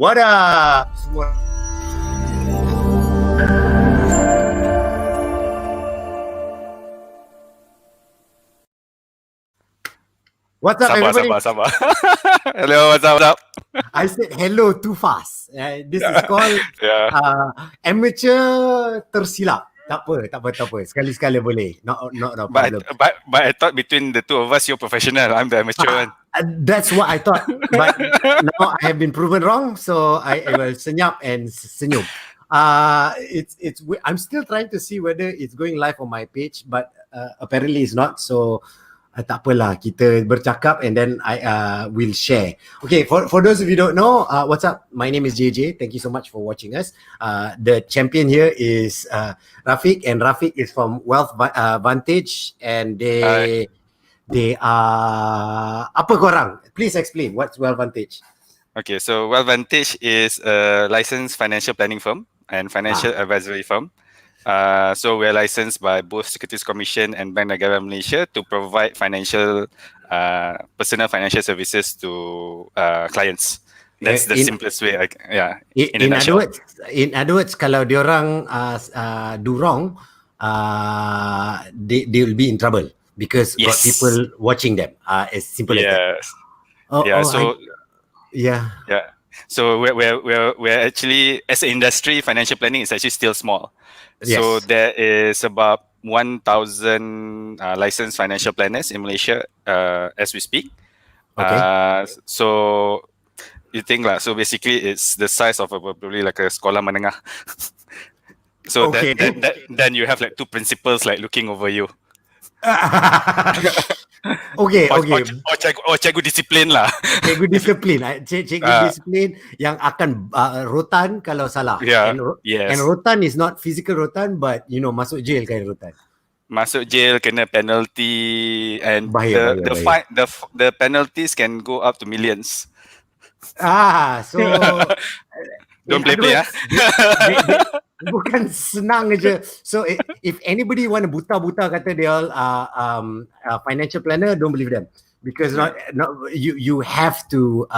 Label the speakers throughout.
Speaker 1: What up? Semua. What's up, everybody?
Speaker 2: Sabar. Hello, what's up?
Speaker 1: I said hello too fast. This is called amateur tersilap. Tak apa. Sekali-sekali boleh. Not a problem.
Speaker 2: But I thought between the two of us, you're professional. I'm the amateur one.
Speaker 1: That's what I thought. But now I have been proven wrong. So I will senyap and senyum. I'm still trying to see whether it's going live on my page, but apparently it's not. So tak apalah, kita bercakap and then I will share. Okay, for those of you who don't know, what's up? My name is JJ. Thank you so much for watching us. The champion here is Rafiq, and Rafiq is from Vantage, and they are apa korang? Please explain what's Vantage.
Speaker 2: Okay, so Vantage is a licensed financial planning firm and financial advisory firm. So we're licensed by both Securities Commission and Bank Negara Malaysia to provide personal financial services to clients. That's the simplest way.
Speaker 1: In other words, kalau diorang do wrong, they will be in trouble because got people watching them. As simple as that.
Speaker 2: So we're actually, as an industry, financial planning is actually still small. Yes. So there is about 1,000 licensed financial planners in Malaysia as we speak. Okay. So you think lah. So basically, it's the size of probably like a sekolah menengah. So okay. then you have like two principals like looking over you.
Speaker 1: Okay.
Speaker 2: Or cikgu disiplin lah.
Speaker 1: Cikgu disiplin. Cikgu disiplin yang akan rotan kalau salah.
Speaker 2: Yeah.
Speaker 1: And rotan is not physical rotan, but masuk jail kind of rotan.
Speaker 2: Masuk jail, kena penalty, and
Speaker 1: bahaya.
Speaker 2: The penalties can go up to millions.
Speaker 1: So
Speaker 2: don't play.
Speaker 1: Bukan senang aja. So if anybody want to buta kata they all financial planner, don't believe them, because you have to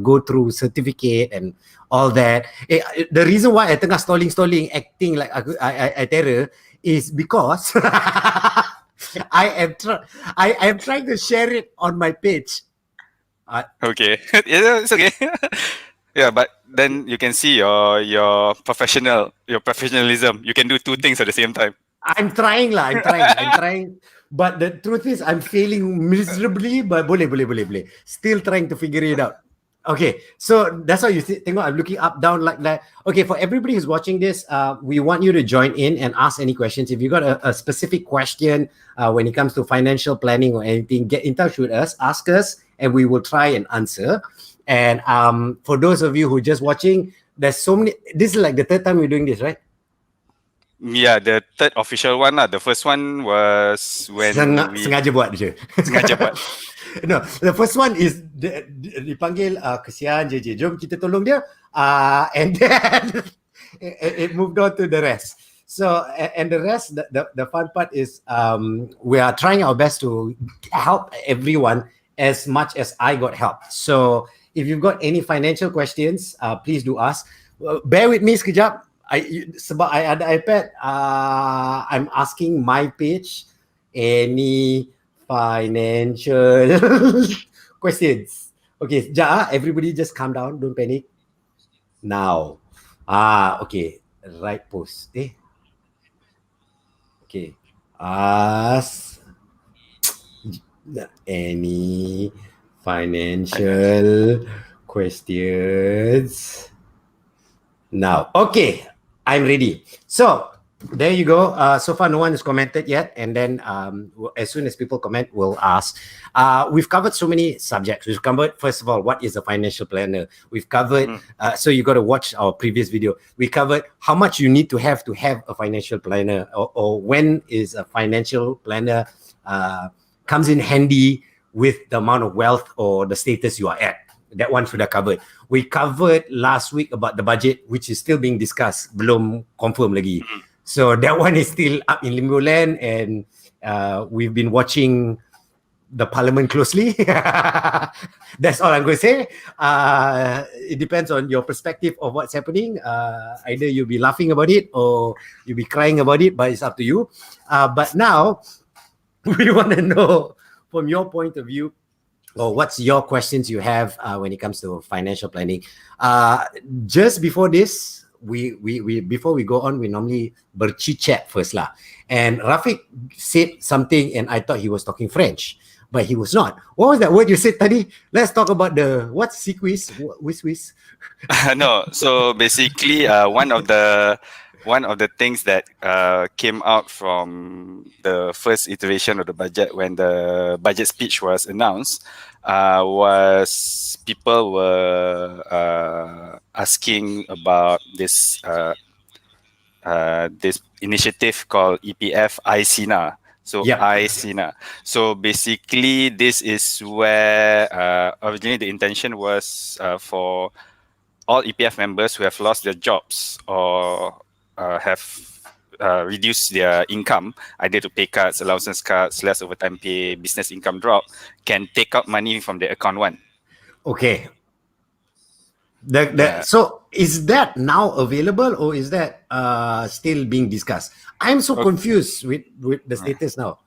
Speaker 1: go through certificate and all that. The reason why I tengah stalling acting like I terror is because I am trying to share it on my page.
Speaker 2: Okay. It's okay. Yeah, but then you can see your professionalism. You can do two things at the same time.
Speaker 1: I'm trying. But the truth is, I'm failing miserably. But boleh. Still trying to figure it out. Okay, so that's how you think. I'm looking up, down like that. Okay, for everybody who's watching this, we want you to join in and ask any questions. If you got a specific question when it comes to financial planning or anything, get in touch with us, ask us, and we will try and answer. And for those of you who are just watching, there's so many. This is like the third time we're doing this, right?
Speaker 2: Yeah, the third official one lah. The first one was when
Speaker 1: sengaja buat je.
Speaker 2: Sengaja buat.
Speaker 1: No, the first one is dipanggil kesian JJ. Jom kita tolong dia. And then it moved on to the rest. So and the rest, the fun part is we are trying our best to help everyone as much as I got help. So if you've got any financial questions, please do ask. Bear with me sekejap. Sebab I ada iPad, I'm asking my page any financial questions. Okay, sekejap. Everybody just calm down. Don't panic. Now. Okay. Right post. Okay. Ask any financial questions now. Okay, I'm ready. So there you go. So far no one has commented yet, and then as soon as people comment, we'll ask. We've covered so many subjects. We've covered, first of all, what is a financial planner. We've covered so you got to watch our previous video. We covered how much you need to have a financial planner, or when is a financial planner comes in handy with the amount of wealth or the status you are at. That one should have covered. We covered last week about the budget, which is still being discussed, belum confirm lagi. So that one is still up in limbo land, and we've been watching the parliament closely. That's all I'm going to say. It depends on your perspective of what's happening. Either you'll be laughing about it or you'll be crying about it, but it's up to you. But now we want to know from your point of view, or what's your questions you have when it comes to financial planning. Just before this, we before we go on, we normally berchit-chat first lah. And Rafiq said something, and I thought he was talking French, but he was not. What was that word you said, Tadi? Let's talk about the what's sequis, whiz.
Speaker 2: No, so basically, one of the things that came out from the first iteration of the budget when the budget speech was announced was people were asking about this this initiative called EPF ICINA. So
Speaker 1: Yep.
Speaker 2: ICINA. So basically, this is where originally the intention was for all EPF members who have lost their jobs or have reduced their income, either to pay cuts, allowance cuts, less overtime pay, business income drop, can take out money from their account one.
Speaker 1: Okay. So is that now available, or is that still being discussed? I'm so confused with the status now.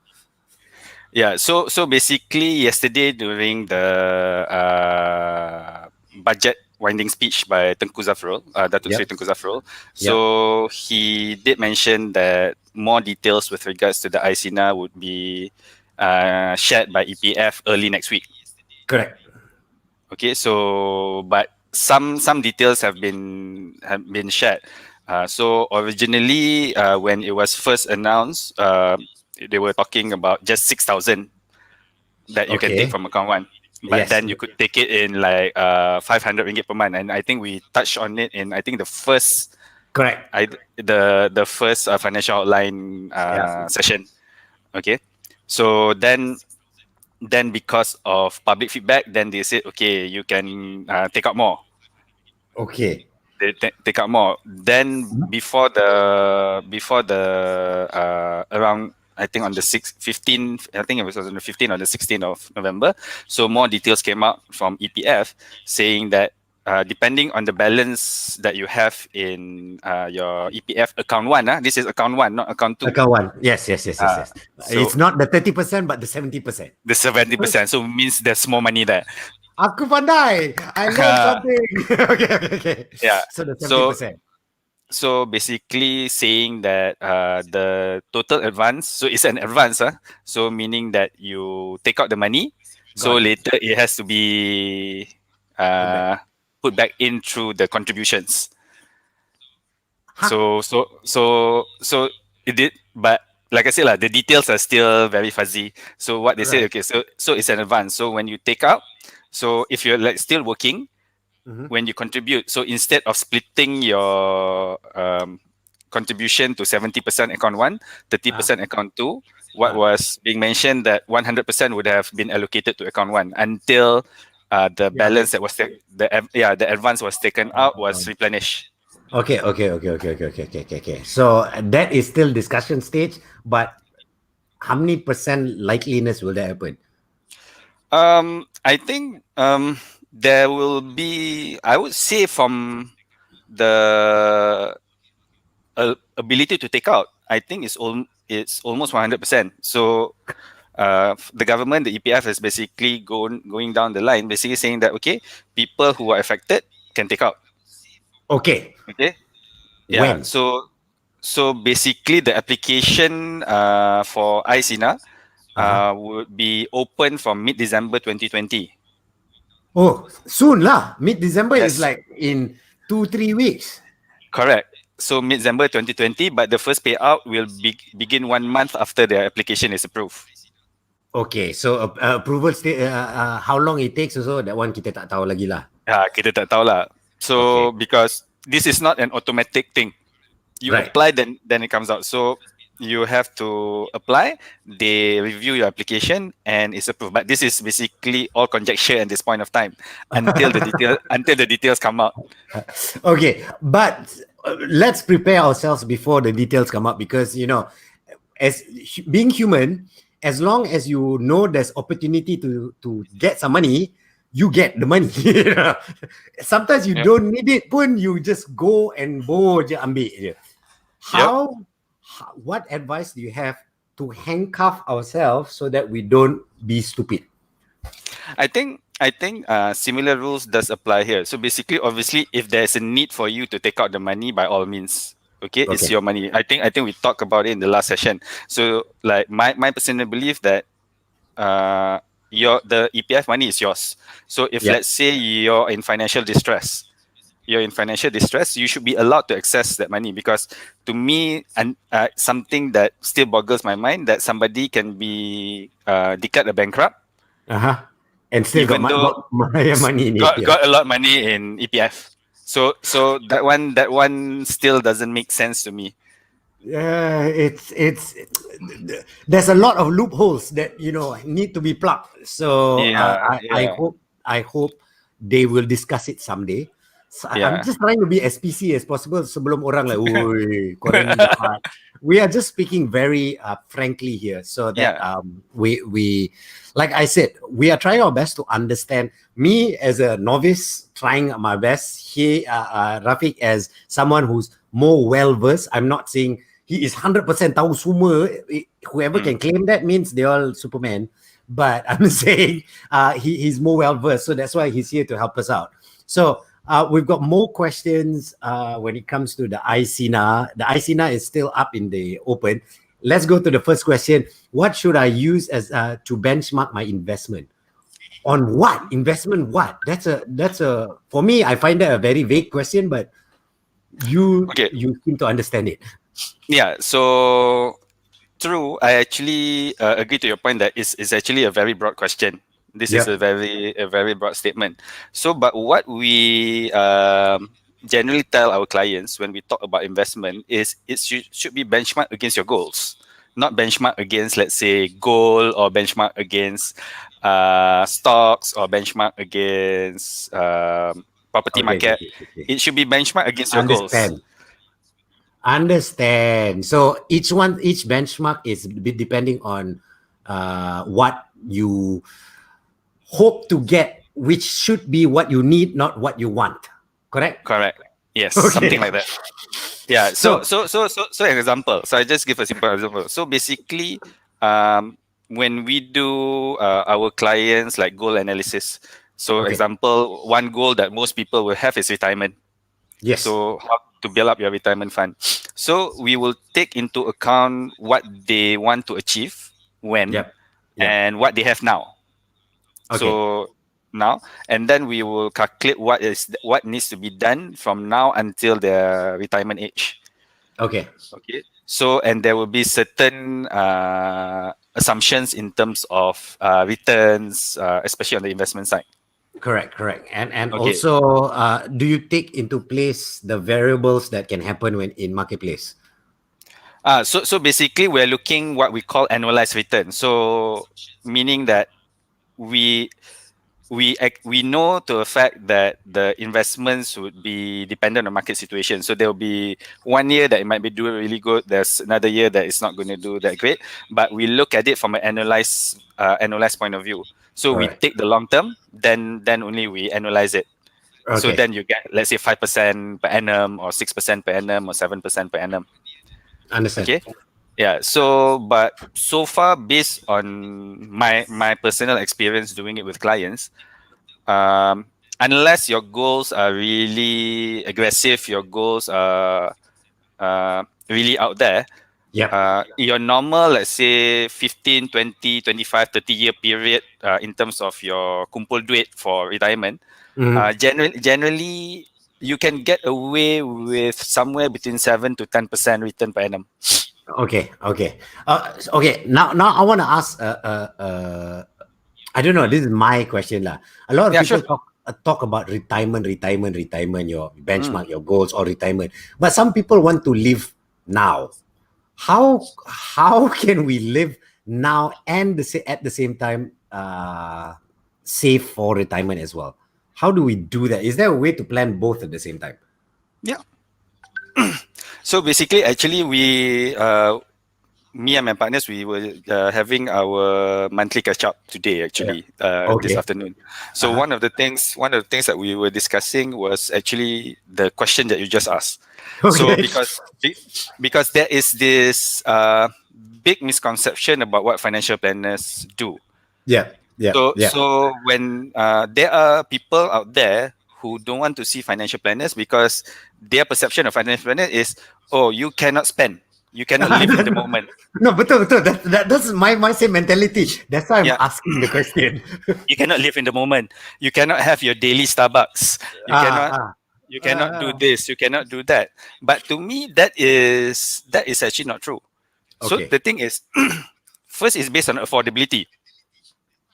Speaker 2: Yeah, so basically yesterday during the budget winding speech by Tengku Zafrul, Datuk Seri Tengku Zafrul, so he did mention that more details with regards to the ICINA would be shared by EPF early next week.
Speaker 1: Correct.
Speaker 2: Okay, so but some details have been shared. So originally, when it was first announced, they were talking about just 6,000 that you can take from account one. But then you could take it in like 500 ringgit per month, and I think we touched on it in the first the first financial outline session. Okay, so then because of public feedback, then they said, okay, you can take out more.
Speaker 1: Okay.
Speaker 2: They take out more. Then before the around, I think on the 15th, I think it was on the 15th or the 16th of November. So more details came out from EPF saying that depending on the balance that you have in your EPF account one, this is account one, not account two.
Speaker 1: Account one, yes. So it's not the 30%, but the 70%.
Speaker 2: The 70%, so means there's more money there.
Speaker 1: Aku pandai. I learned something. Okay.
Speaker 2: Yeah.
Speaker 1: So the 70%.
Speaker 2: So basically saying that the total advance, so it's an advance, so meaning that you take out the money, so later it has to be put back in through the contributions. So it did, but like I said, the details are still very fuzzy. So what they say, okay, so it's an advance. So when you take out, so if you're like still working, when you contribute, so instead of splitting your contribution to 70% account one, 30% account two, what was being mentioned that 100% would have been allocated to account one until the balance that was the advance was taken out was replenished.
Speaker 1: Okay. So that is still discussion stage, but how many percent likeliness will that happen?
Speaker 2: I think there will be, I would say, from the ability to take out, I think it's almost 100%. So the government, the EPF, is basically going down the line, basically saying that, okay, people who are affected can take out.
Speaker 1: Okay.
Speaker 2: Yeah.
Speaker 1: When?
Speaker 2: So basically, the application for ICINA would be open from mid-December 2020.
Speaker 1: Oh, soon lah. Mid-December is like in 2-3 weeks.
Speaker 2: Correct. So mid-December 2020, but the first payout will begin 1 month after the application is approved.
Speaker 1: Okay, so approval how long it takes also, that one kita tak tahu lagi lah.
Speaker 2: Kita tak tahu lah. So because this is not an automatic thing. You apply, then it comes out. So you have to apply, they review your application, and it's approved. But this is basically all conjecture at this point of time until the details come out.
Speaker 1: Okay, but let's prepare ourselves before the details come up, because as being human, as long as you know there's opportunity to get some money, you get the money. Sometimes you don't need it pun, you just go and je ambil je. What advice do you have to handcuff ourselves so that we don't be stupid?
Speaker 2: I think similar rules does apply here. So basically, obviously, if there's a need for you to take out the money, by all means, okay, it's your money. I think we talked about it in the last session. So like my personal belief that the EPF money is yours. So if let's say you're in financial distress, you should be allowed to access that money, because to me, and something that still boggles my mind, that somebody can be declared a bankrupt,
Speaker 1: and still
Speaker 2: even
Speaker 1: got money in
Speaker 2: got a lot of money in EPF. So that one still doesn't make sense to me.
Speaker 1: It's there's a lot of loopholes that need to be plugged. So I hope they will discuss it someday. So I'm just trying to be as PC as possible sebelum orang like, oi, korang ni jahat. We are just speaking very frankly here, so that we like I said, we are trying our best to understand. Me as a novice, trying my best. He Rafiq as someone who's more well versed. I'm not saying he is 100% tahu semua. Whoever can claim that means they're all Superman. But I'm saying he's more well versed, so that's why he's here to help us out. So we've got more questions when it comes to the ICNA. The ICNA is still up in the open. Let's go to the first question. What should I use as to benchmark my investment? On what? Investment what? That's a for me, I find that a very vague question, but you seem to understand it.
Speaker 2: Yeah, so true. I actually agree to your point that it's actually a very broad question. This is a very broad statement. So, but what we generally tell our clients when we talk about investment is it should be benchmarked against your goals, not benchmarked against, let's say, gold, or benchmarked against stocks, or benchmarked against property market. It should be benchmarked against your goals.
Speaker 1: Understand. So each benchmark is depending on what you hope to get, which should be what you need, not what you want. Correct?
Speaker 2: Yes, something like that. Yeah. So an example. So I just give a simple example. So basically, when we do our clients like goal analysis. So example, one goal that most people will have is retirement.
Speaker 1: Yes.
Speaker 2: So how to build up your retirement fund. So we will take into account what they want to achieve when and what they have now. So now, and then we will calculate what needs to be done from now until their retirement age.
Speaker 1: Okay.
Speaker 2: So, and there will be certain assumptions in terms of returns, especially on the investment side.
Speaker 1: Correct. And also, do you take into place the variables that can happen when in marketplace?
Speaker 2: So basically, we're looking what we call annualized return. So meaning that we know to a fact that the investments would be dependent on market situation. So there will be 1 year that it might be doing really good. There's another year that it's not going to do that great. But we look at it from an analyzed point of view. So we take the long term, then only we analyze it. So then you get, let's say, 5% per annum, or 6% per annum, or 7% per annum.
Speaker 1: Understand.
Speaker 2: Okay. Yeah. So, but so far, based on my personal experience doing it with clients, unless your goals are really aggressive, your goals are really out there, your normal, let's say, 15, 20, 25, 30-year period in terms of your kumpul duit for retirement, generally, you can get away with somewhere between 7 to 10% return per annum.
Speaker 1: Okay. Now I want to ask. I don't know. This is my question, lah. A lot of people talk about retirement. Your benchmark, your goals, or retirement. But some people want to live now. How can we live now and at the same time save for retirement as well? How do we do that? Is there a way to plan both at the same time?
Speaker 2: Yeah. So basically, actually, me and my partners, we were having our monthly catch up today, actually, this
Speaker 1: Okay.
Speaker 2: afternoon. So one of the things that we were discussing was actually the question that you just asked. So
Speaker 1: Okay.
Speaker 2: because there is this big misconception about what financial planners do.
Speaker 1: Yeah. Yeah. Yeah.
Speaker 2: So when there are people out there who don't want to see financial planners because their perception of financial planner is, oh, you cannot spend, you cannot live in the moment.
Speaker 1: No, betul. That's my same mentality. That's why I'm
Speaker 2: Yeah,
Speaker 1: asking the question.
Speaker 2: you cannot live in the moment. You cannot have your daily Starbucks. You
Speaker 1: ah,
Speaker 2: cannot
Speaker 1: ah,
Speaker 2: you cannot do
Speaker 1: ah.
Speaker 2: this. You cannot do that. But to me, that is actually not true. So
Speaker 1: Okay.
Speaker 2: the thing is, first is based on affordability.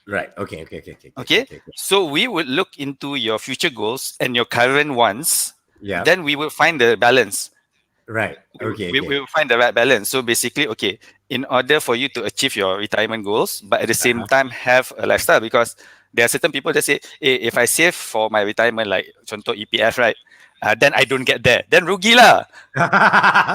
Speaker 1: Right. Okay.
Speaker 2: Okay,
Speaker 1: Okay.
Speaker 2: so we would look into your future goals and your current ones.
Speaker 1: Yeah.
Speaker 2: Then we will find the balance.
Speaker 1: Right. Okay.
Speaker 2: We will find the right balance. So basically, okay, in order for you to achieve your retirement goals, but at the same
Speaker 1: Uh-huh.
Speaker 2: time have a lifestyle, because there are certain people that say, hey, if I save for my retirement, like contoh EPF, right? Then I don't get there. Then rugi lah.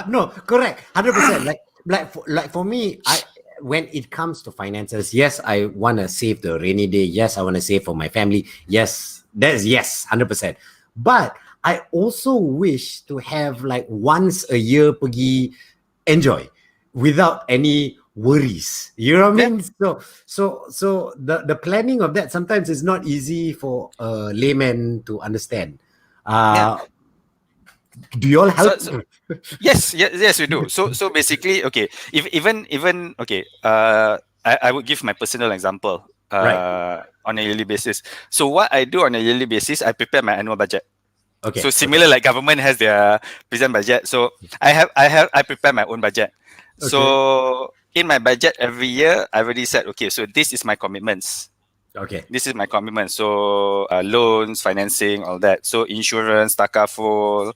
Speaker 1: No, correct, 100%. Like for me, I when it comes to finances, yes, I want to save the rainy day. Yes, I want to save for my family. Yes, that's yes, 100%. But I also wish to have like once a year pergi enjoy without any worries. You know what I
Speaker 2: Yeah,
Speaker 1: mean? So the planning of that sometimes is not easy for a layman to understand.
Speaker 2: yeah.
Speaker 1: Do you all
Speaker 2: So,
Speaker 1: help?
Speaker 2: so yes, we do. So basically, okay, if even okay, I would give my personal example
Speaker 1: Right.
Speaker 2: on a yearly basis. So what I do on a yearly basis, I prepare my annual budget. So
Speaker 1: Okay. Okay.
Speaker 2: similar like government has their present budget. So I prepare my own budget.
Speaker 1: Okay.
Speaker 2: So in my budget every year, I already said, okay, so this is my commitments.
Speaker 1: Okay.
Speaker 2: This is my commitment. So loans, financing, all that. So insurance, takaful,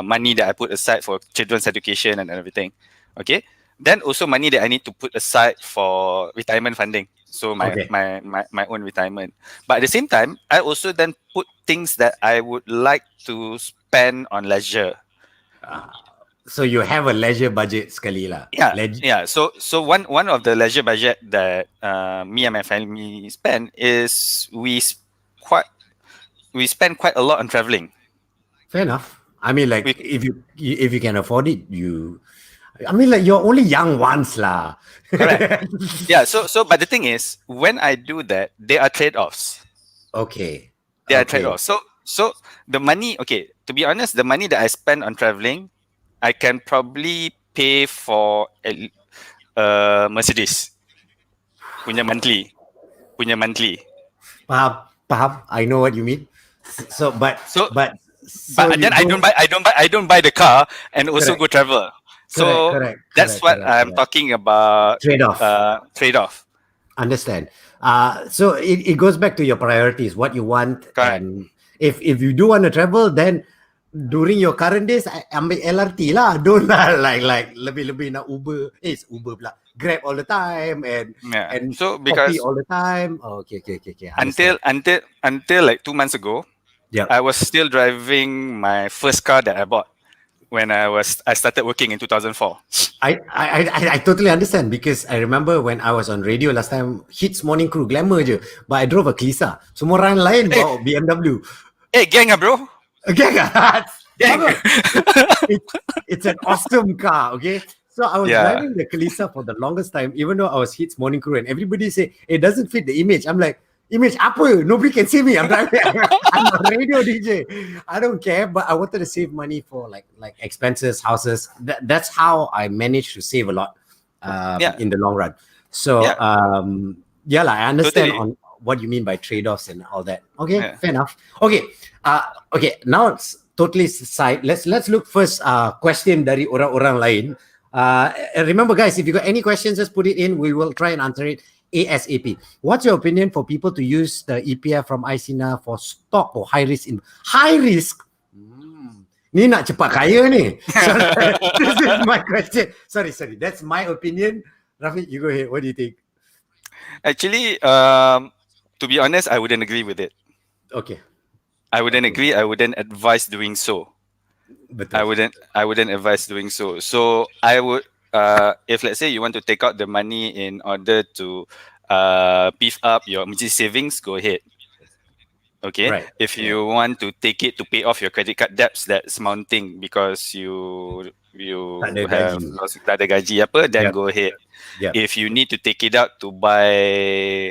Speaker 2: money that I put aside for children's education and everything. Okay. Then also money that I need to put aside for retirement funding. So
Speaker 1: Okay.
Speaker 2: my own retirement. But at the same time, I also then put things that I would like to spend on leisure.
Speaker 1: Uh, so you have a leisure budget sekali lah.
Speaker 2: Yeah, yeah. So one of the leisure budget that me and my family spend is quite we spend quite a lot on traveling.
Speaker 1: Fair enough. I mean, like
Speaker 2: We
Speaker 1: if you can afford it, you. I mean, like you're only young once lah.
Speaker 2: correct. Yeah. So but the thing is, when I do that, there are trade offs.
Speaker 1: Okay.
Speaker 2: There are trade
Speaker 1: Okay.
Speaker 2: offs. So the money. Okay. To be honest, the money that I spend on traveling, I can probably pay for a Mercedes punya monthly punya monthly.
Speaker 1: Paham. I know what you mean. So,
Speaker 2: So
Speaker 1: so
Speaker 2: but
Speaker 1: you
Speaker 2: then
Speaker 1: go
Speaker 2: I don't buy the car and also
Speaker 1: correct,
Speaker 2: go travel. So that's what I'm
Speaker 1: correct.
Speaker 2: talking about.
Speaker 1: Trade off.
Speaker 2: Trade off.
Speaker 1: Understand. So it goes back to your priorities, what you want,
Speaker 2: Correct.
Speaker 1: and if you do want to travel, then during your current days, ambil LRT lah. Don't lah like lebih nak Uber. It's Uber pula. Grab all the time
Speaker 2: Yeah.
Speaker 1: and
Speaker 2: So
Speaker 1: coffee
Speaker 2: because
Speaker 1: all the time. Oh, okay. Understand.
Speaker 2: until like 2 months ago,
Speaker 1: Yep.
Speaker 2: I was still driving my first car that I bought when I started working in 2004.
Speaker 1: I totally understand because I remember when I was on radio last time, hits morning crew glamour je, but I drove a Klisa. Semua orang lain
Speaker 2: Hey,
Speaker 1: bawa BMW.
Speaker 2: hey, gang, bro.
Speaker 1: Okay,
Speaker 2: Gang.
Speaker 1: it's an awesome car. Okay, so I was
Speaker 2: Yeah.
Speaker 1: driving the Kalisa for the longest time, even though I was Hits morning crew, and everybody say it doesn't fit the image. I'm like, image apa? Nobody can see me. I'm driving. I'm a radio DJ. I don't care, but I wanted to save money for like expenses, houses. That's how I managed to save a lot
Speaker 2: Yeah.
Speaker 1: in the long run. So
Speaker 2: Yeah.
Speaker 1: yeah, like, I understand
Speaker 2: Totally.
Speaker 1: on what you mean by trade-offs and all that. Okay,
Speaker 2: Yeah.
Speaker 1: fair enough. Okay, now it's totally side. Let's look first. Question dari orang-orang lain. Remember, guys, if you got any questions, just put it in. We will try and answer it ASAP. What's your opinion for people to use the EPF from ICINA for stock or high risk? High risk. Ni nak cepat kaya ni. So, this is my question. Sorry. That's my opinion. Rafiq, you go ahead. What do you think?
Speaker 2: Actually, to be honest, I wouldn't agree with it.
Speaker 1: Okay.
Speaker 2: I wouldn't agree. I wouldn't advise doing so.
Speaker 1: Betul.
Speaker 2: I wouldn't advise doing so. So I would if let's say you want to take out the money in order to beef up your emergency savings, go ahead. Okay,
Speaker 1: Right.
Speaker 2: if
Speaker 1: Yeah.
Speaker 2: you want to take it to pay off your credit card debts that's mounting because
Speaker 1: Tak ada
Speaker 2: you have
Speaker 1: gaji.
Speaker 2: lost tak ada gaji apa, then
Speaker 1: Yep.
Speaker 2: go ahead.
Speaker 1: Yep.
Speaker 2: If you need to take it out to buy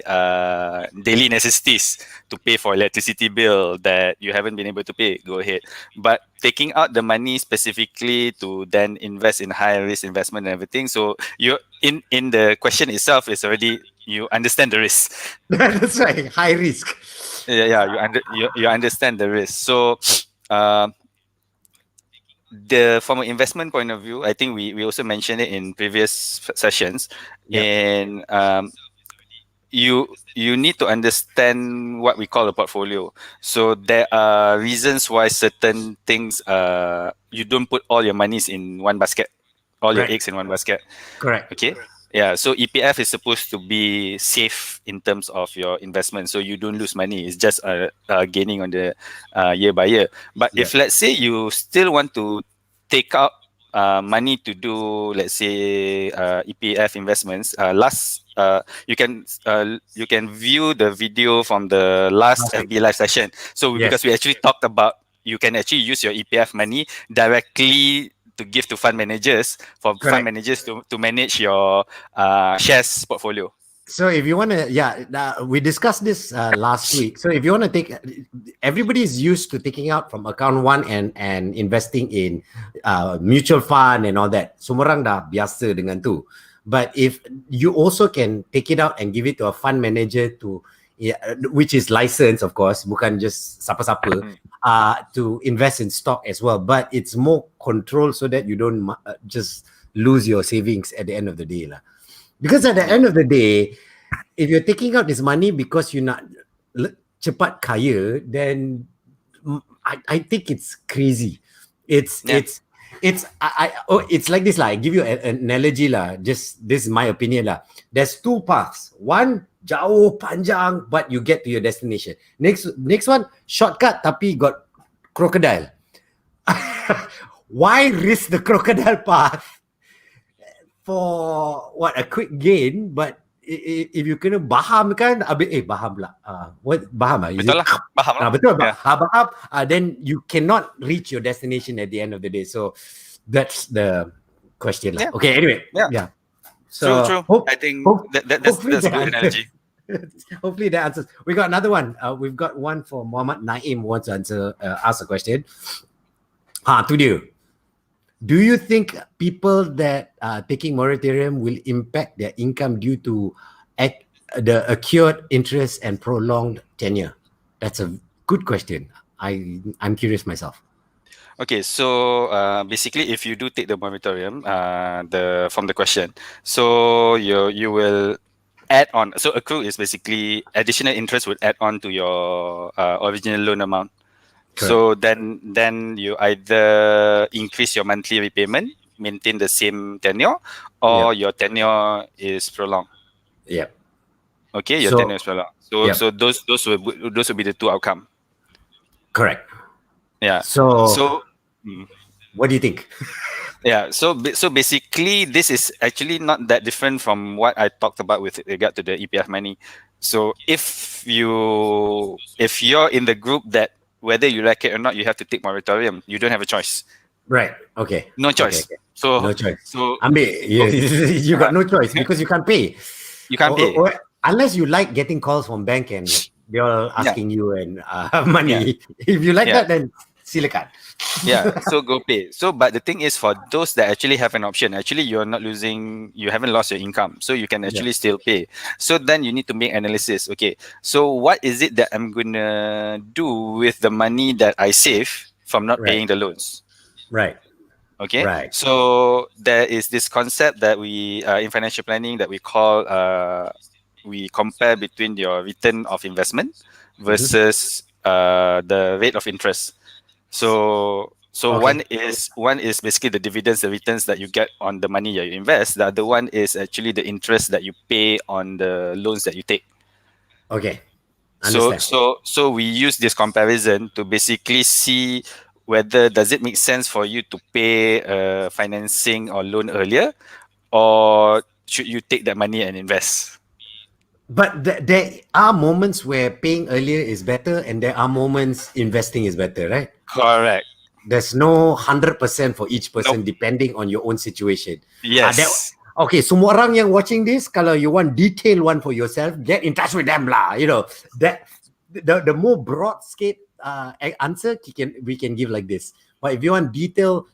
Speaker 2: daily necessities to pay for electricity bill that you haven't been able to pay, go ahead. But taking out the money specifically to then invest in high risk investment and everything, so you in the question itself is already you understand the risk.
Speaker 1: That's right. High risk.
Speaker 2: Yeah, you understand the risk. So uh, the from an investment point of view, I think we also mentioned it in previous sessions.
Speaker 1: Yep.
Speaker 2: In you need to understand what we call a portfolio. So there are reasons why certain things you don't put all your monies in one basket, all your
Speaker 1: Right.
Speaker 2: eggs in one basket.
Speaker 1: Correct.
Speaker 2: Okay. Yeah. So EPF is supposed to be safe in terms of your investment, so you don't lose money. It's just gaining on the year by year. But if
Speaker 1: Yep.
Speaker 2: let's say you still want to take out money to do, let's say, EPF investments, you can view the video from the last
Speaker 1: Last week.
Speaker 2: FB live session. So
Speaker 1: Yes.
Speaker 2: because we actually talked about you can actually use your EPF money directly to give to fund managers for fund
Speaker 1: Correct.
Speaker 2: managers to manage your shares portfolio.
Speaker 1: So if you want to, yeah, we discussed this last week. So if you want to take, everybody is used to taking out from account one and investing in mutual fund and all that. Semua orang dah biasa dengan tu. But if you also can take it out and give it to a fund manager to, which is licensed, of course, bukan just siapa-siapa, to invest in stock as well. But it's more control so that you don't just lose your savings at the end of the day lah. Because at the end of the day, if you're taking out this money because you're not cepat kaya, then I think it's crazy. It's it's like this lah. I give you an analogy lah. Just this is my opinion lah. There's two paths. One jauh panjang, but you get to your destination. Next one shortcut tapi got crocodile. Why risk the crocodile path for what a quick gain? But if you kena baham kan, baham pula. What baham?
Speaker 2: Betul lah, baham lah.
Speaker 1: Betul,
Speaker 2: Yeah.
Speaker 1: baham. Then you cannot reach your destination at the end of the day. So that's the question lah.
Speaker 2: Yeah.
Speaker 1: Okay, anyway.
Speaker 2: Yeah.
Speaker 1: Yeah.
Speaker 2: True. I think that's
Speaker 1: hopefully
Speaker 2: a good analogy.
Speaker 1: Hopefully that answers. We got another one. We've got one for Muhammad Naim who wants to ask a question. To you. Do you think people that are taking moratorium will impact their income due to the accrued interest and prolonged tenure? That's a good question. I'm curious myself.
Speaker 2: Okay, so basically, if you do take the moratorium, from the question, so you will add on. So accrue is basically additional interest would add on to your original loan amount.
Speaker 1: Correct.
Speaker 2: So then you either increase your monthly repayment, maintain the same tenure, or your tenure is prolonged.
Speaker 1: Yeah.
Speaker 2: Okay, your tenure is prolonged. So those will be the two outcome.
Speaker 1: Correct.
Speaker 2: Yeah.
Speaker 1: So what do you think?
Speaker 2: Yeah. So basically, this is actually not that different from what I talked about with regard to the EPF money. So if you're in the group that whether you like it or not, you have to take moratorium. You don't have a choice.
Speaker 1: Right. Okay.
Speaker 2: No choice.
Speaker 1: Okay.
Speaker 2: So
Speaker 1: no choice.
Speaker 2: So
Speaker 1: you got no choice because you can't pay.
Speaker 2: You can't pay
Speaker 1: unless you like getting calls from bank and they're asking you and money. If you like that, then silakan.
Speaker 2: Yeah, so go pay. So, but the thing is, for those that actually have an option, actually you're not losing, you haven't lost your income, so you can actually still pay. So then you need to make analysis. Okay, so what is it that I'm gonna do with the money that I save from not paying the loans?
Speaker 1: Right.
Speaker 2: Okay.
Speaker 1: Right.
Speaker 2: So there is this concept that we in financial planning that we call we compare between your return of investment versus the rate of interest. So one is basically the dividends, the returns that you get on the money that you invest. The other one is actually the interest that you pay on the loans that you take.
Speaker 1: Okay. Understand.
Speaker 2: So we use this comparison to basically see whether does it make sense for you to pay financing or loan earlier, or should you take that money and invest?
Speaker 1: But there are moments where paying earlier is better, and there are moments investing is better, right?
Speaker 2: Correct.
Speaker 1: There's no 100% for each person
Speaker 2: Nope.
Speaker 1: depending on your own situation. That
Speaker 2: Yes.
Speaker 1: okay, semua orang yang watching this, kalau you want detailed one for yourself, get in touch with them lah. You know that the more broad scale answer we can give like this. But if you want detail,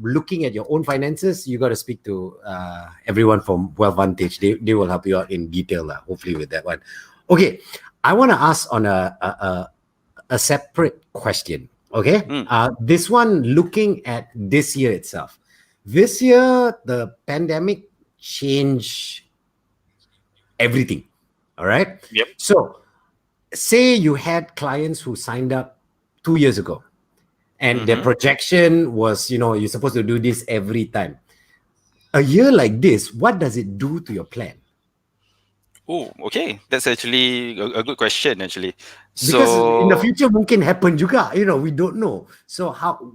Speaker 1: looking at your own finances, you got to speak to everyone from Vantage. They will help you out in detail lah. Hopefully with that one. Okay, I want to ask on a separate question. Okay. This one looking at this year itself. This year, the pandemic changed everything. All right.
Speaker 2: Yep.
Speaker 1: So, say you had clients who signed up 2 years ago, and their projection was, you're supposed to do this every time. A year like this, what does it do to your plan?
Speaker 2: Oh, okay. That's actually a good question, actually.
Speaker 1: Because in the
Speaker 2: So,
Speaker 1: future mungkin happen juga, we don't know. So how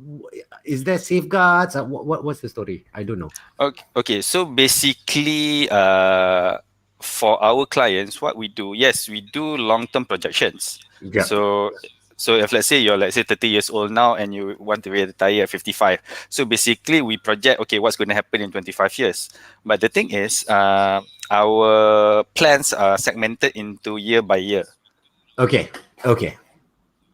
Speaker 1: is there safeguards? What's the story? I don't know.
Speaker 2: okay. So basically, for our clients, what we do, yes, we do long-term projections.
Speaker 1: Yeah.
Speaker 2: So if let's say you're 30 years old now and you want to retire at 55, so basically we project, okay, what's going to happen in 25 years. But the thing is, our plans are segmented into year by year.
Speaker 1: Okay.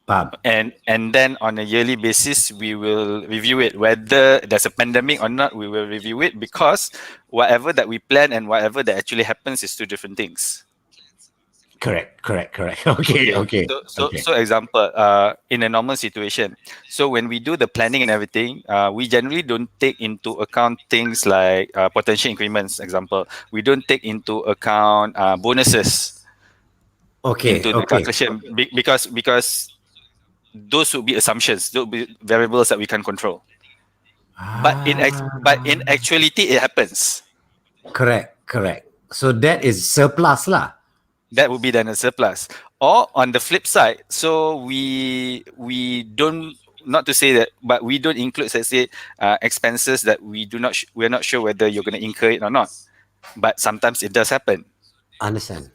Speaker 1: Paham.
Speaker 2: And then on a yearly basis, we will review it. Whether there's a pandemic or not, we will review it, because whatever that we plan and whatever that actually happens is two different things.
Speaker 1: Correct. Okay.
Speaker 2: So example, in a normal situation, so when we do the planning and everything, we generally don't take into account things like potential increments. Example, we don't take into account bonuses into the calculation, because those would be assumptions, those would be variables that we can control. But in actuality, it happens.
Speaker 1: Correct. So that is surplus lah.
Speaker 2: That would be then a surplus. Or on the flip side, so we don't, not to say that, but we don't include, let's say, expenses that we're not sure whether you're going to incur it or not. But sometimes it does happen.
Speaker 1: Understand.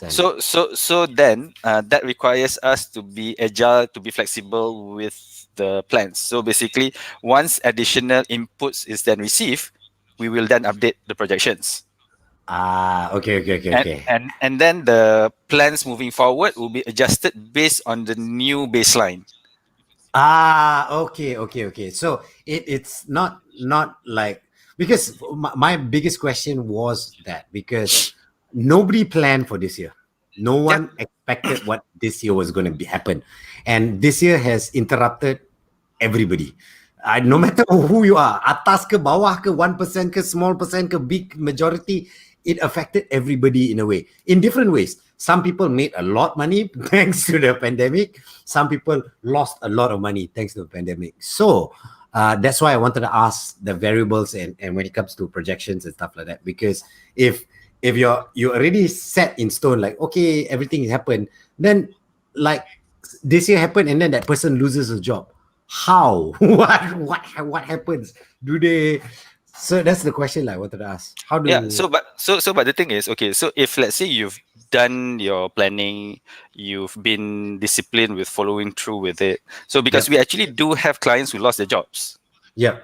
Speaker 2: So then that requires us to be agile, to be flexible with the plans. So basically, once additional inputs is then received, we will then update the projections.
Speaker 1: Okay.
Speaker 2: And then the plans moving forward will be adjusted based on the new baseline.
Speaker 1: Okay. So it's not like, because my biggest question was that because nobody planned for this year. No one expected what this year was going to happen, and this year has interrupted everybody. No matter who you are, atas ke bawah ke 1% ke small percent ke big majority, it affected everybody in a way, in different ways. Some people made a lot of money thanks to the pandemic. Some people lost a lot of money thanks to the pandemic. So that's why I wanted to ask the variables and when it comes to projections and stuff like that. Because if you're already set in stone, like, okay, everything has happened, then like this year happened and then that person loses a job. How? What happens? Do they? So that's the question I wanted to ask. How do?
Speaker 2: Yeah. So but the thing is, okay. So if let's say you've done your planning, you've been disciplined with following through with it. So because we actually do have clients who lost their jobs.
Speaker 1: Yeah.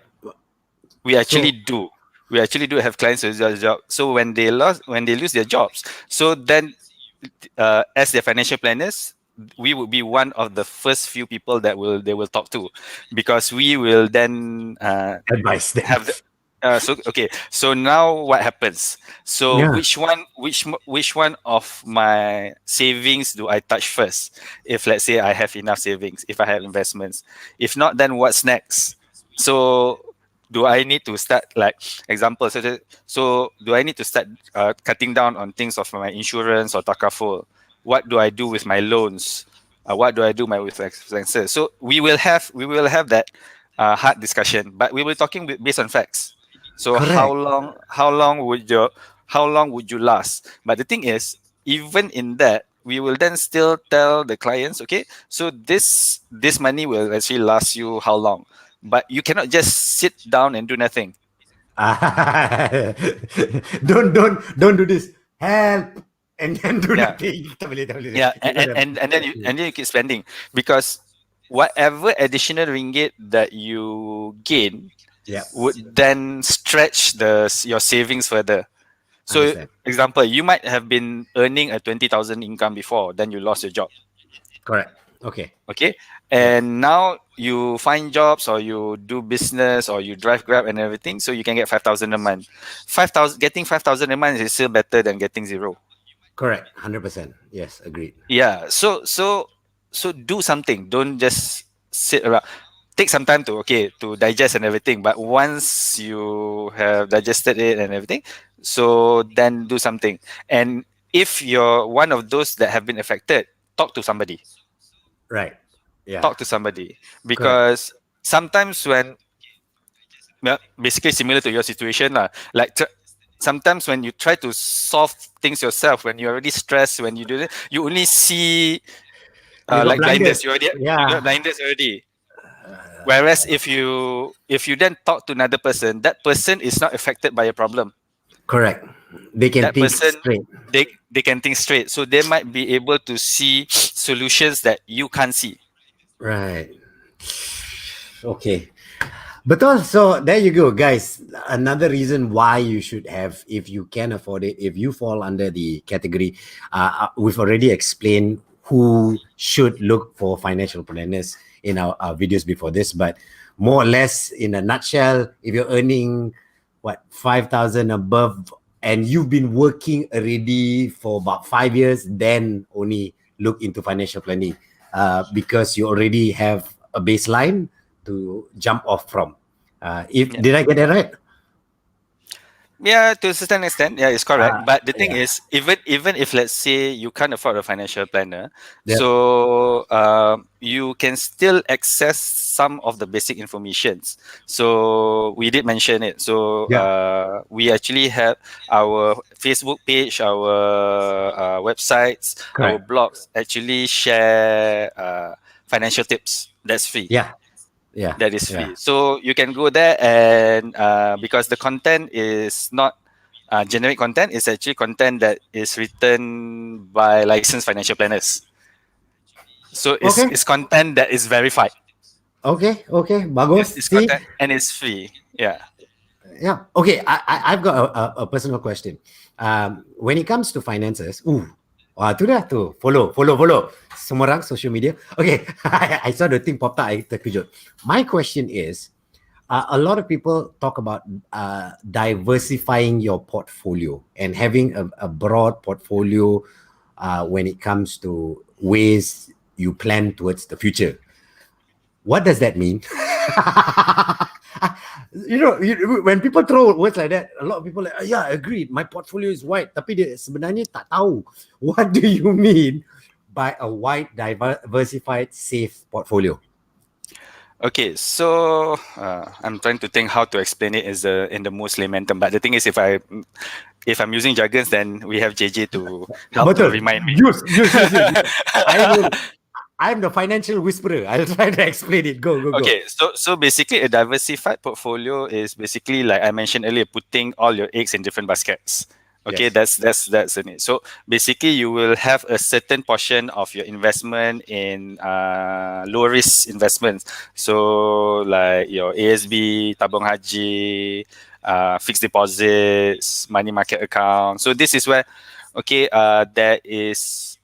Speaker 2: We actually do. We actually do have clients who lose their jobs. So when they lose their jobs, so then as their financial planners, we would be one of the first few people that they will talk to, because we will then
Speaker 1: advise them.
Speaker 2: So now what happens? So which one of my savings do I touch first? If let's say I have enough savings, if I have investments, if not, then what's next? So do I need to start, like, example, so do I need to start cutting down on things of my insurance or takaful? What do I do with my loans? What do I do with expenses? So we will have that hard discussion, but we will talking based on facts. So
Speaker 1: Correct.
Speaker 2: how long would you last? But the thing is, even in that, we will then still tell the clients, okay, so this money will actually last you how long? But you cannot just sit down and do nothing.
Speaker 1: Don't do this. Help, and then do
Speaker 2: Yeah,
Speaker 1: nothing. Tak boleh, tak boleh.
Speaker 2: yeah,
Speaker 1: You gotta,
Speaker 2: and then you keep spending because whatever additional ringgit that you gain
Speaker 1: yeah,
Speaker 2: would then stretch your savings further. So,
Speaker 1: understand.
Speaker 2: example, you might have been earning a 20,000 income before, then you lost your job.
Speaker 1: Correct. Okay.
Speaker 2: Okay,
Speaker 1: Yeah.
Speaker 2: and now you find jobs or you do business or you drive Grab and everything, so you can get 5,000 a month. 5,000 getting 5,000 a month is still better than getting zero.
Speaker 1: Correct. 100%. Yes. Agreed.
Speaker 2: Yeah, so do something. Don't just sit around. Take some time to digest and everything. But once you have digested it and everything, so then do something. And if you're one of those that have been affected, talk to somebody.
Speaker 1: Right. Yeah.
Speaker 2: Talk to somebody
Speaker 1: Correct.
Speaker 2: because sometimes when, well, basically similar to your situation lah, like sometimes when you try to solve things yourself, when you're already stressed, when you do it, you only see
Speaker 1: You got
Speaker 2: like
Speaker 1: blinders.
Speaker 2: blinders. You got
Speaker 1: Yeah.
Speaker 2: blinders already. Whereas if you then talk to another person, that person is not affected by a problem.
Speaker 1: Correct. They can
Speaker 2: That
Speaker 1: think
Speaker 2: person,
Speaker 1: straight.
Speaker 2: they can think straight, so they might be able to see solutions that you can't see.
Speaker 1: Right. Okay. Betul. So there you go, guys. Another reason why you should have, if you can afford it, if you fall under the category, we've already explained who should look for financial planners in our videos before this. But more or less, in a nutshell, if you're earning what 5,000 above and you've been working already for about 5 years, then only look into financial planning because you already have a baseline to jump off from. If
Speaker 2: Yeah.
Speaker 1: did I get that right?
Speaker 2: Yeah, to a certain extent, yeah, it's correct. But the thing
Speaker 1: Yeah.
Speaker 2: is, even if let's say you can't afford a financial planner,
Speaker 1: Yep.
Speaker 2: so you can still access some of the basic informations. So we did mention it. So
Speaker 1: Yeah.
Speaker 2: we actually have our Facebook page, our websites, our
Speaker 1: Correct.
Speaker 2: blogs actually share financial tips. That's free.
Speaker 1: Yeah. Yeah.
Speaker 2: That is
Speaker 1: Yeah.
Speaker 2: free. So you can go there and because the content is not generic content, it's actually content that is written by licensed financial planners. So
Speaker 1: Okay.
Speaker 2: it's content that is verified.
Speaker 1: Okay. Okay.
Speaker 2: Yes,
Speaker 1: Bagus.
Speaker 2: it's
Speaker 1: See.
Speaker 2: content and it's free. Yeah.
Speaker 1: Yeah. Okay. I've got a personal question. When it comes to finances, tu dah tu. Follow. Semua orang social media. Okay. I saw the thing popped up. I terkejut. My question is, a lot of people talk about diversifying your portfolio and having a broad portfolio when it comes to ways you plan towards the future. What does that mean? When people throw words like that, a lot of people like, yeah, agreed. My portfolio is wide. Tapi dia sebenarnya tak tahu. What do you mean by a wide, diversified, safe portfolio?
Speaker 2: Okay, so I'm trying to think how to explain it in the most layman term. But the thing is, if I'm using jargons, then we have JJ to help to
Speaker 1: Betul.
Speaker 2: remind me.
Speaker 1: Use. I'm the financial whisperer. I'll try to explain it. Go.
Speaker 2: Okay, so basically a diversified portfolio is basically like I mentioned earlier, putting all your eggs in different baskets. Okay,
Speaker 1: Yes.
Speaker 2: that's in it. So basically, you will have a certain portion of your investment in low risk investments. So like your ASB, tabung haji, fixed deposits, money market account. So this is where, okay, there's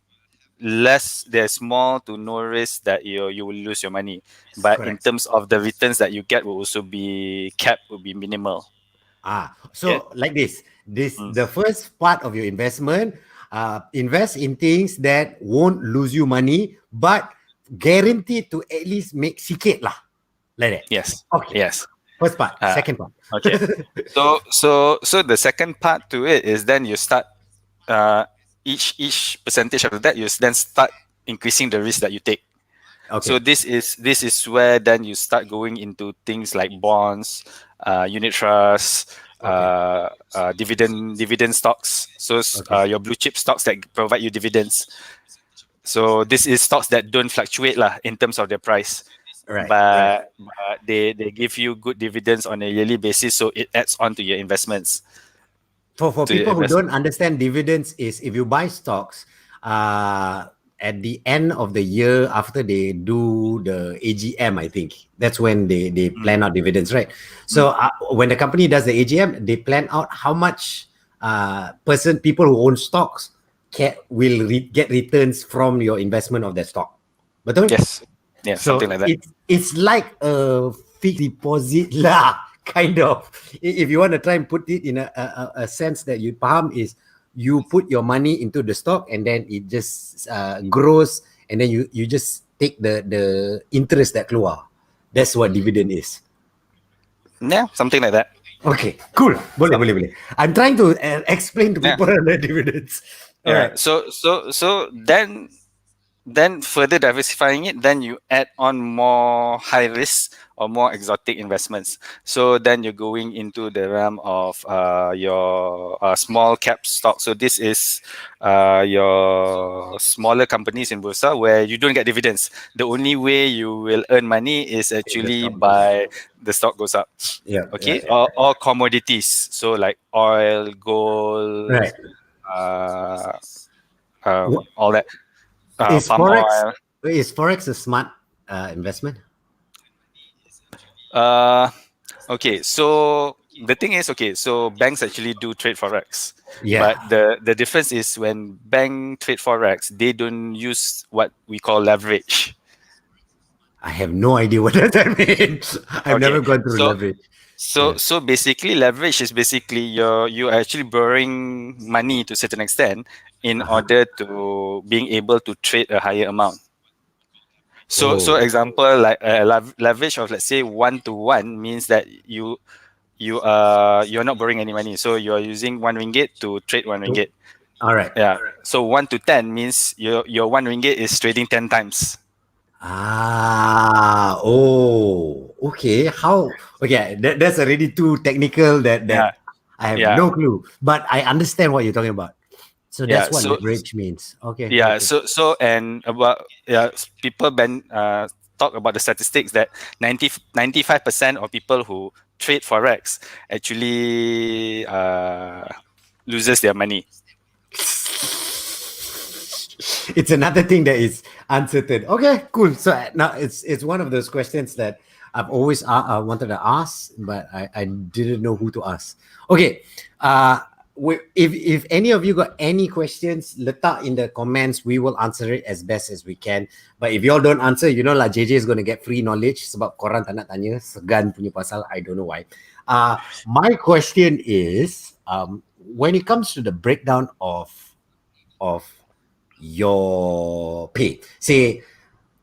Speaker 2: small to no risk that you will lose your money, but in
Speaker 1: Correct.
Speaker 2: terms of the returns that you get will also be capped, will be minimal. Okay.
Speaker 1: So like this
Speaker 2: Mm.
Speaker 1: the first part of your investment, invest in things that won't lose you money, but guaranteed to at least make sikit lah, like that.
Speaker 2: Yes.
Speaker 1: Okay.
Speaker 2: Yes.
Speaker 1: First part,
Speaker 2: Uh,
Speaker 1: second part.
Speaker 2: okay. So the second part to it is then you start each percentage of that, you then start increasing the risk that you take.
Speaker 1: Okay.
Speaker 2: So this is where then you start going into things like bonds, unit trusts, dividend stocks. So
Speaker 1: Okay.
Speaker 2: your blue chip stocks that provide you dividends. So this is stocks that don't fluctuate lah in terms of their price.
Speaker 1: Right.
Speaker 2: but they give you good dividends on a yearly basis, so it adds on to your investments.
Speaker 1: For
Speaker 2: To your
Speaker 1: people who
Speaker 2: investment.
Speaker 1: don't understand dividends, is if you buy stocks at the end of the year after they do the AGM, I think that's when they plan out dividends, right? So when the company does the AGM, they plan out how much people who own stocks will get returns from your investment of that stock. Betul?
Speaker 2: Yes. Yeah,
Speaker 1: So
Speaker 2: something like that.
Speaker 1: it's like a fixed deposit lah, kind of. If you want to try and put it in a sense that you paham is you put your money into the stock and then it just grows and then you just take the interest that keluar. That's what dividend is.
Speaker 2: Yeah, something like that.
Speaker 1: Okay, cool. Boleh. I'm trying to explain to
Speaker 2: Yeah.
Speaker 1: people the dividends. All
Speaker 2: Yeah.
Speaker 1: right.
Speaker 2: So then further diversifying it, then you add on more high risk or more exotic investments. So then you're going into the realm of your small cap stock. So this is your smaller companies in Bursa where you don't get dividends. The only way you will earn money is
Speaker 1: The
Speaker 2: actually
Speaker 1: stock goes.
Speaker 2: by the stock goes up.
Speaker 1: Yeah.
Speaker 2: Okay, or commodities. So like oil, gold,
Speaker 1: Right.
Speaker 2: uh,
Speaker 1: What
Speaker 2: all that.
Speaker 1: is
Speaker 2: Palm
Speaker 1: forex?
Speaker 2: oil.
Speaker 1: Is forex a smart investment?
Speaker 2: Uh, okay, so the thing is, okay, so banks actually do trade forex,
Speaker 1: Yeah.
Speaker 2: but the difference is when bank trade forex, they don't use what we call leverage.
Speaker 1: I have no idea what that means. I've
Speaker 2: Okay,
Speaker 1: never gone through
Speaker 2: so
Speaker 1: leverage.
Speaker 2: so
Speaker 1: Yeah.
Speaker 2: so basically, leverage is basically you are actually borrowing money to a certain extent in
Speaker 1: Uh-huh.
Speaker 2: order to being able to trade a higher amount. So
Speaker 1: Oh,
Speaker 2: example like a leverage of let's say 1 to 1 means that you're not borrowing any money, so you're using 1 ringgit to trade one
Speaker 1: so,
Speaker 2: ringgit.
Speaker 1: all right.
Speaker 2: Yeah, so 1 to 10 means your 1 ringgit is trading 10 times.
Speaker 1: Oh, okay. How? Okay, that's already too technical
Speaker 2: Yeah,
Speaker 1: that I have
Speaker 2: yeah,
Speaker 1: no clue. But I understand what you're talking about. So that's
Speaker 2: yeah.
Speaker 1: what leverage means. Okay,
Speaker 2: Yeah
Speaker 1: okay.
Speaker 2: so and about people talk about the statistics that 95% of people who trade forex actually loses their money.
Speaker 1: It's another thing that is uncertain. Okay, cool. So now it's one of those questions that I've always wanted to ask, but I didn't know who to ask. Okay, if any of you got any questions, letak in the comments. We will answer it as best as we can. But if y'all don't answer, you know lah, JJ is going to get free knowledge sebab korang tak nak tanya segan punya pasal. I don't know why. My question is, when it comes to the breakdown of your pay. Say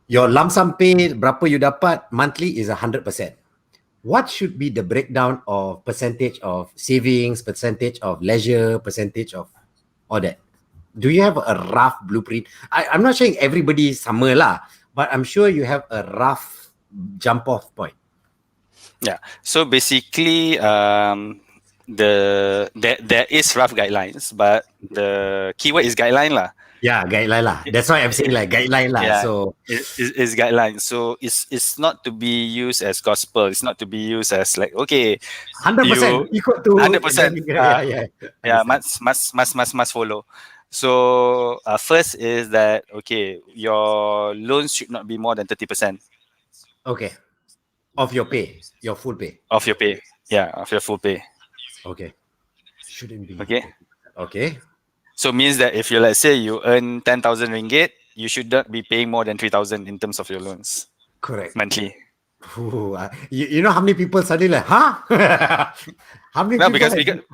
Speaker 1: your lump sum pay berapa you dapat monthly is 100%. What should be the breakdown of percentage of savings, percentage of leisure, percentage of all that? Do you have a rough blueprint? I'm not saying everybody sama lah, but I'm sure you have a rough jump off point.
Speaker 2: Yeah, so basically there is rough guidelines, but the keyword is guideline lah.
Speaker 1: Yeah, guideline lah. That's why I'm saying like guideline lah.
Speaker 2: Yeah,
Speaker 1: So
Speaker 2: it's guidelines. So it's not to be used as gospel. It's not to be used as like okay,
Speaker 1: 100%
Speaker 2: you
Speaker 1: ikut to
Speaker 2: 100%.
Speaker 1: yeah.
Speaker 2: Yeah,
Speaker 1: Understand.
Speaker 2: must follow. So first is that okay, your loans should not be more than 30%
Speaker 1: Okay. Of your pay, your full pay.
Speaker 2: of your pay. Yeah, of your full pay.
Speaker 1: Okay. Shouldn't be.
Speaker 2: Okay.
Speaker 1: Okay.
Speaker 2: So means that if you let's say you earn 10,000 ringgit, you should not be paying more than 3,000 in terms of your loans
Speaker 1: Correct.
Speaker 2: monthly.
Speaker 1: Ooh, you know how many people suddenly like, huh? How many
Speaker 2: No,
Speaker 1: people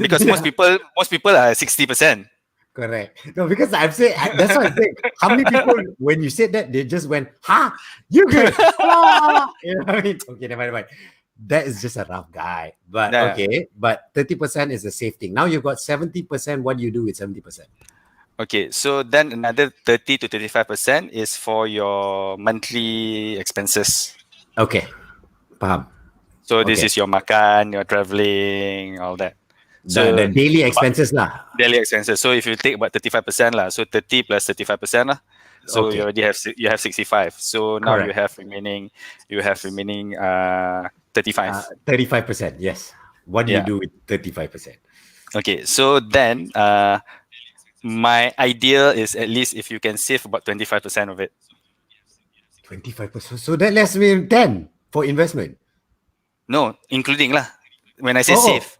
Speaker 2: because most people are 60%.
Speaker 1: Correct. No, because I've said that's what I'm saying. How many people when you said that they just went, huh? You good? You know what I mean? Okay, never mind. That is just a rough guy. But
Speaker 2: Yeah.
Speaker 1: okay, but 30% is a safe thing. Now you've got 70%. What do you do with 70%?
Speaker 2: Okay, so then another 30 to 35% is for your monthly expenses.
Speaker 1: Okay. Paham.
Speaker 2: So this
Speaker 1: Okay.
Speaker 2: is your makan, your traveling, all that.
Speaker 1: The daily expenses lah.
Speaker 2: Daily expenses. So if you take about 35% lah, so 30 plus 35% lah. So you
Speaker 1: Okay.
Speaker 2: already have you have 65. So now
Speaker 1: Correct.
Speaker 2: you have remaining 35.
Speaker 1: 35%. Yes. What do you
Speaker 2: Yeah.
Speaker 1: do with 35%?
Speaker 2: Okay. So then my idea is at least if you can save about 25% of it.
Speaker 1: 25%. So that lets me 10 for investment.
Speaker 2: No, including lah. When I say
Speaker 1: Oh, oh,
Speaker 2: save,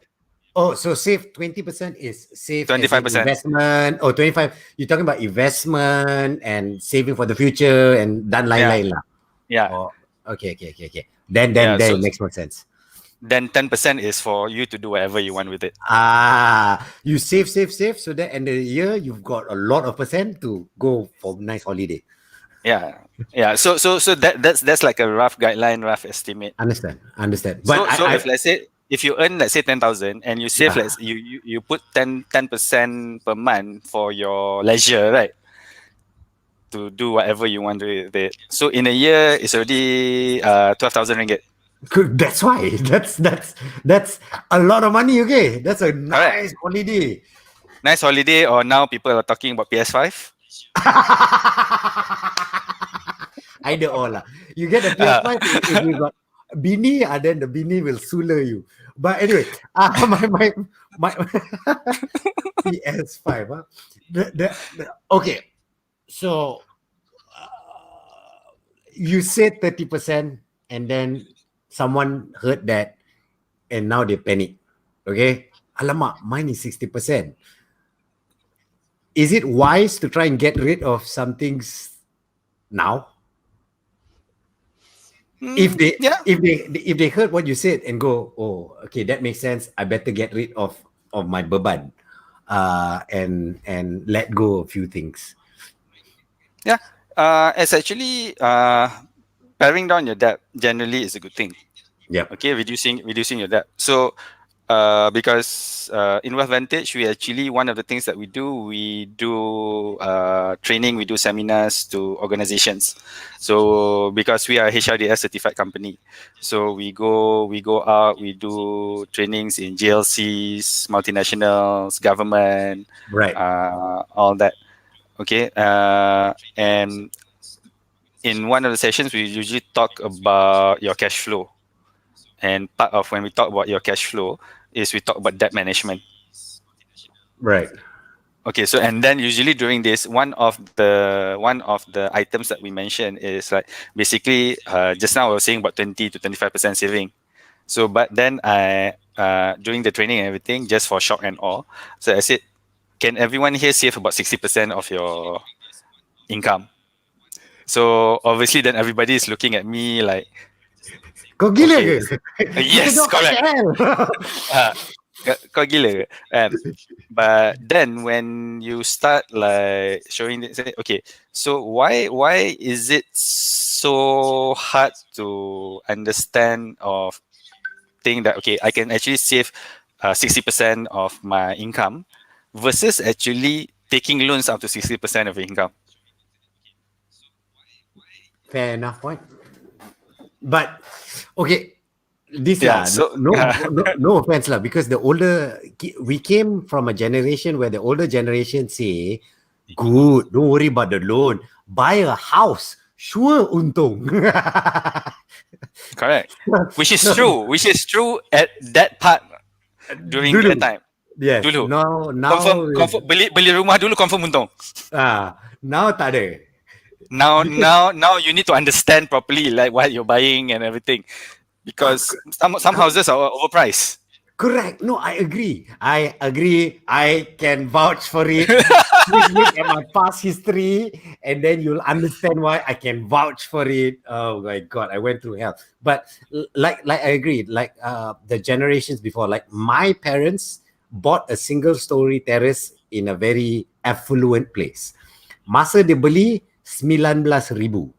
Speaker 1: oh. So save 20% is save as in
Speaker 2: 25%.
Speaker 1: investment. Oh, 25. You're talking about investment and saving for the future and dan
Speaker 2: Yeah.
Speaker 1: lain-lain lah.
Speaker 2: Yeah.
Speaker 1: Oh, okay, okay, okay, okay. Then
Speaker 2: Yeah.
Speaker 1: then
Speaker 2: So
Speaker 1: it makes more sense.
Speaker 2: then 10% is for you to do whatever you want with it.
Speaker 1: You save, so that end of the year you've got a lot of percent to go for nice holiday.
Speaker 2: Yeah. Yeah. So that's like a rough guideline, rough estimate.
Speaker 1: Understand. But
Speaker 2: So
Speaker 1: I
Speaker 2: if let's say if you earn let's say 10,000 and you save
Speaker 1: yeah,
Speaker 2: let's you put 10% per month for your leisure, right? To do whatever you want with it. So in a year it's already 12,000 ringgit.
Speaker 1: that's why that's a lot of money. Okay, that's a
Speaker 2: Correct.
Speaker 1: nice holiday.
Speaker 2: Nice holiday, or now people are talking about PS5.
Speaker 1: Either or lah. You get a
Speaker 2: Uh,
Speaker 1: PS5 if you got Bini, then the Bini will sooner you. But anyway, my PS5. Huh? Okay, so you said 30%, and then someone heard that, and now they panic. Okay, alamak, mine is 60%. Is it wise to try and get rid of some things now? If they
Speaker 2: yeah.
Speaker 1: if they heard what you said and go, oh, okay, that makes sense. I better get rid of my beban, and let go of a few things.
Speaker 2: Yeah. It's actually paring down your debt generally is a good thing.
Speaker 1: Yep.
Speaker 2: Okay, reducing your debt. So because in Wealth Vantage, we actually one of the things that we do training, we do seminars to organizations. So because we are a HRDS certified company, so we go out, we do trainings in GLCs, multinationals, government,
Speaker 1: Right.
Speaker 2: all that. Okay, and in one of the sessions, we usually talk about your cash flow. And part of when we talk about your cash flow is we talk about debt management.
Speaker 1: Right.
Speaker 2: Okay, so and then usually during this, one of the items that we mentioned is like basically just now I was saying about 20 to 25% saving. So but then I during the training and everything, just for shock and awe, so I said, can everyone here save about 60% of your income? So obviously then everybody is looking at me like,
Speaker 1: Kau gila
Speaker 2: okay,
Speaker 1: ke? Kita
Speaker 2: yes,
Speaker 1: jawab
Speaker 2: correct.
Speaker 1: KL.
Speaker 2: Uh, kau gila ke? But then when you start like showing it, say, okay, so why is it so hard to understand of think that okay, I can actually save 60% of my income versus actually taking loans up to 60% of your income.
Speaker 1: Fair enough point. But okay, this
Speaker 2: Yeah.
Speaker 1: lah,
Speaker 2: So
Speaker 1: no offense lah, because the older we came from a generation where the older generation say, good, don't worry about the loan, buy a house, sure untung.
Speaker 2: correct. Which is
Speaker 1: So,
Speaker 2: true. Which is true at that part during that
Speaker 1: dulu,
Speaker 2: time.
Speaker 1: yes,
Speaker 2: Dulu.
Speaker 1: now
Speaker 2: Confirm beli rumah dulu confirm untung.
Speaker 1: now tak ada. Because
Speaker 2: Now you need to understand properly like what you're buying and everything because some houses are overpriced.
Speaker 1: correct. No, I agree. I can vouch for it. Please look at my past history, and then you'll understand why I can vouch for it. Oh my god, I went through hell. But like I agree. Like the generations before, like my parents bought a single story terrace in a very affluent place. Masa dia beli 19,000.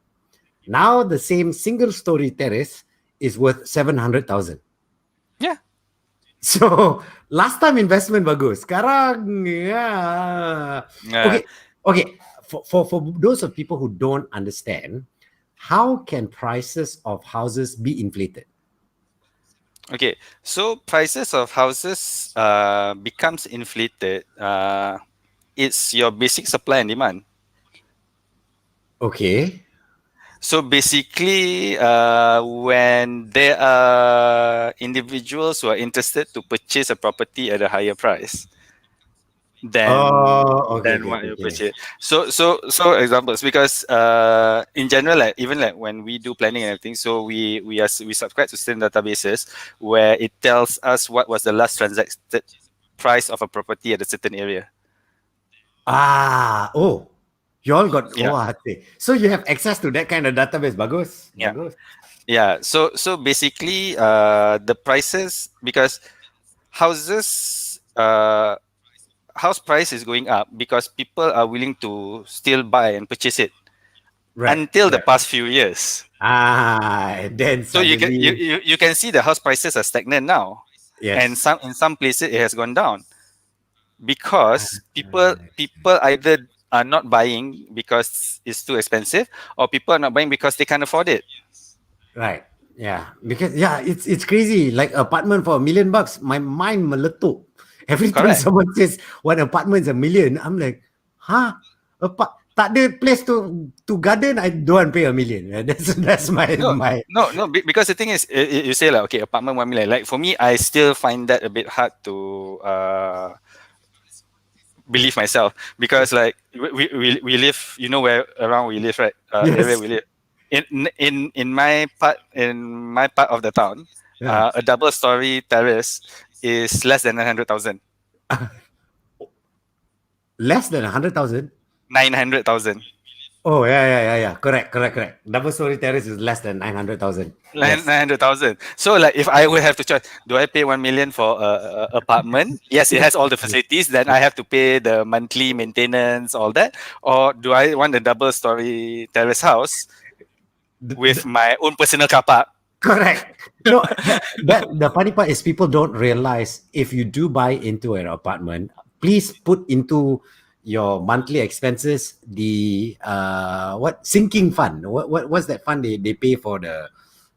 Speaker 1: Now the same single story terrace is worth 700,000.
Speaker 2: Yeah.
Speaker 1: So last time investment bagus. Sekarang yeah. Okay. For those of people who don't understand, how can prices of houses be inflated?
Speaker 2: Okay. So prices of houses becomes inflated. It's your basic supply and demand.
Speaker 1: Okay.
Speaker 2: So basically, when there are individuals who are interested to purchase a property at a higher price
Speaker 1: Oh, okay,
Speaker 2: than
Speaker 1: okay,
Speaker 2: what
Speaker 1: okay,
Speaker 2: you
Speaker 1: okay.
Speaker 2: purchase. So examples, because in general, like even like when we do planning and everything, so we subscribe to certain databases where it tells us what was the last transacted price of a property at a certain area.
Speaker 1: Oh, you all got,
Speaker 2: Yeah,
Speaker 1: oh, I see. So you have access to that kind of database. Bagus,
Speaker 2: yeah,
Speaker 1: bagus.
Speaker 2: yeah. So basically, the prices, because houses house price is going up because people are willing to still buy and purchase it
Speaker 1: Right,
Speaker 2: until the
Speaker 1: right.
Speaker 2: past few years.
Speaker 1: And then
Speaker 2: So you can
Speaker 1: suddenly,
Speaker 2: you can see the house prices are stagnant now, and
Speaker 1: yes.
Speaker 2: some in some places it has gone down because
Speaker 1: Ah,
Speaker 2: people either are not buying because it's too expensive, or people are not buying because they can't afford it.
Speaker 1: right. Yeah. Because yeah, it's crazy. Like apartment for $1 million. My mind meletup. Every time
Speaker 2: Correct.
Speaker 1: someone says one apartment is $1 million, I'm like, huh? Tak ada place to garden, I don't want to pay $1 million. That's
Speaker 2: No,
Speaker 1: my
Speaker 2: because the thing is, you say like, okay, apartment 1 million. Like for me, I still find that a bit hard to believe myself, because like we live, you know, where around we live, right? Area
Speaker 1: yes.
Speaker 2: we live in my part of the town,
Speaker 1: Yeah.
Speaker 2: a double story terrace is less than 900,000.
Speaker 1: Less than 100,000.
Speaker 2: 900,000.
Speaker 1: Oh yeah, yeah, yeah, yeah. Correct, correct, correct. Double story terrace is less than 900,000. Yes.
Speaker 2: 900,000. So like if I would have to choose, do I pay 1 million for a apartment? Yes, it has all the facilities. Then I have to pay the monthly maintenance, all that. Or do I want a double story terrace house
Speaker 1: The,
Speaker 2: with
Speaker 1: the,
Speaker 2: my own personal car park?
Speaker 1: correct. No, that the funny part is people don't realize if you do buy into an apartment, please put into your monthly expenses the what sinking fund. What's that fund they pay for the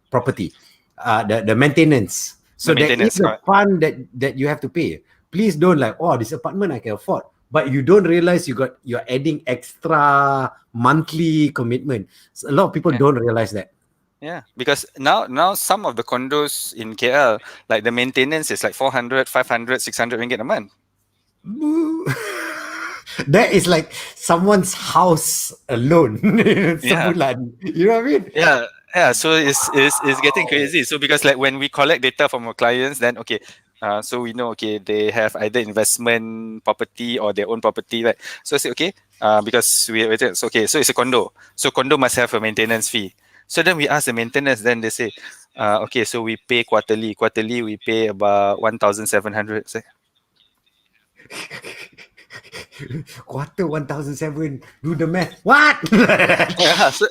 Speaker 1: property? The maintenance.
Speaker 2: The
Speaker 1: So there is
Speaker 2: maintenance,
Speaker 1: a
Speaker 2: correct?
Speaker 1: fund that you have to pay. Please don't like, oh, this apartment I can afford. But you don't realize you're adding extra monthly commitment. So a lot of people
Speaker 2: Yeah.
Speaker 1: don't realize that.
Speaker 2: Yeah, because now some of the condos in KL, like the maintenance is like 400, 500, 600 ringgit a month.
Speaker 1: That is like someone's house alone.
Speaker 2: Yeah.
Speaker 1: Sebulan. You know what I mean?
Speaker 2: Yeah, yeah. So it's getting crazy. So because like when we collect data from our clients, then okay, so we know, okay, they have either investment property or their own property, right? So I say okay, because so okay, so it's a condo. So condo must have a maintenance fee. So then we ask the maintenance. Then they say, okay, so we pay quarterly. Quarterly we pay about 1,700.
Speaker 1: Quarter 1,007. Do the math. What?
Speaker 2: Yeah, so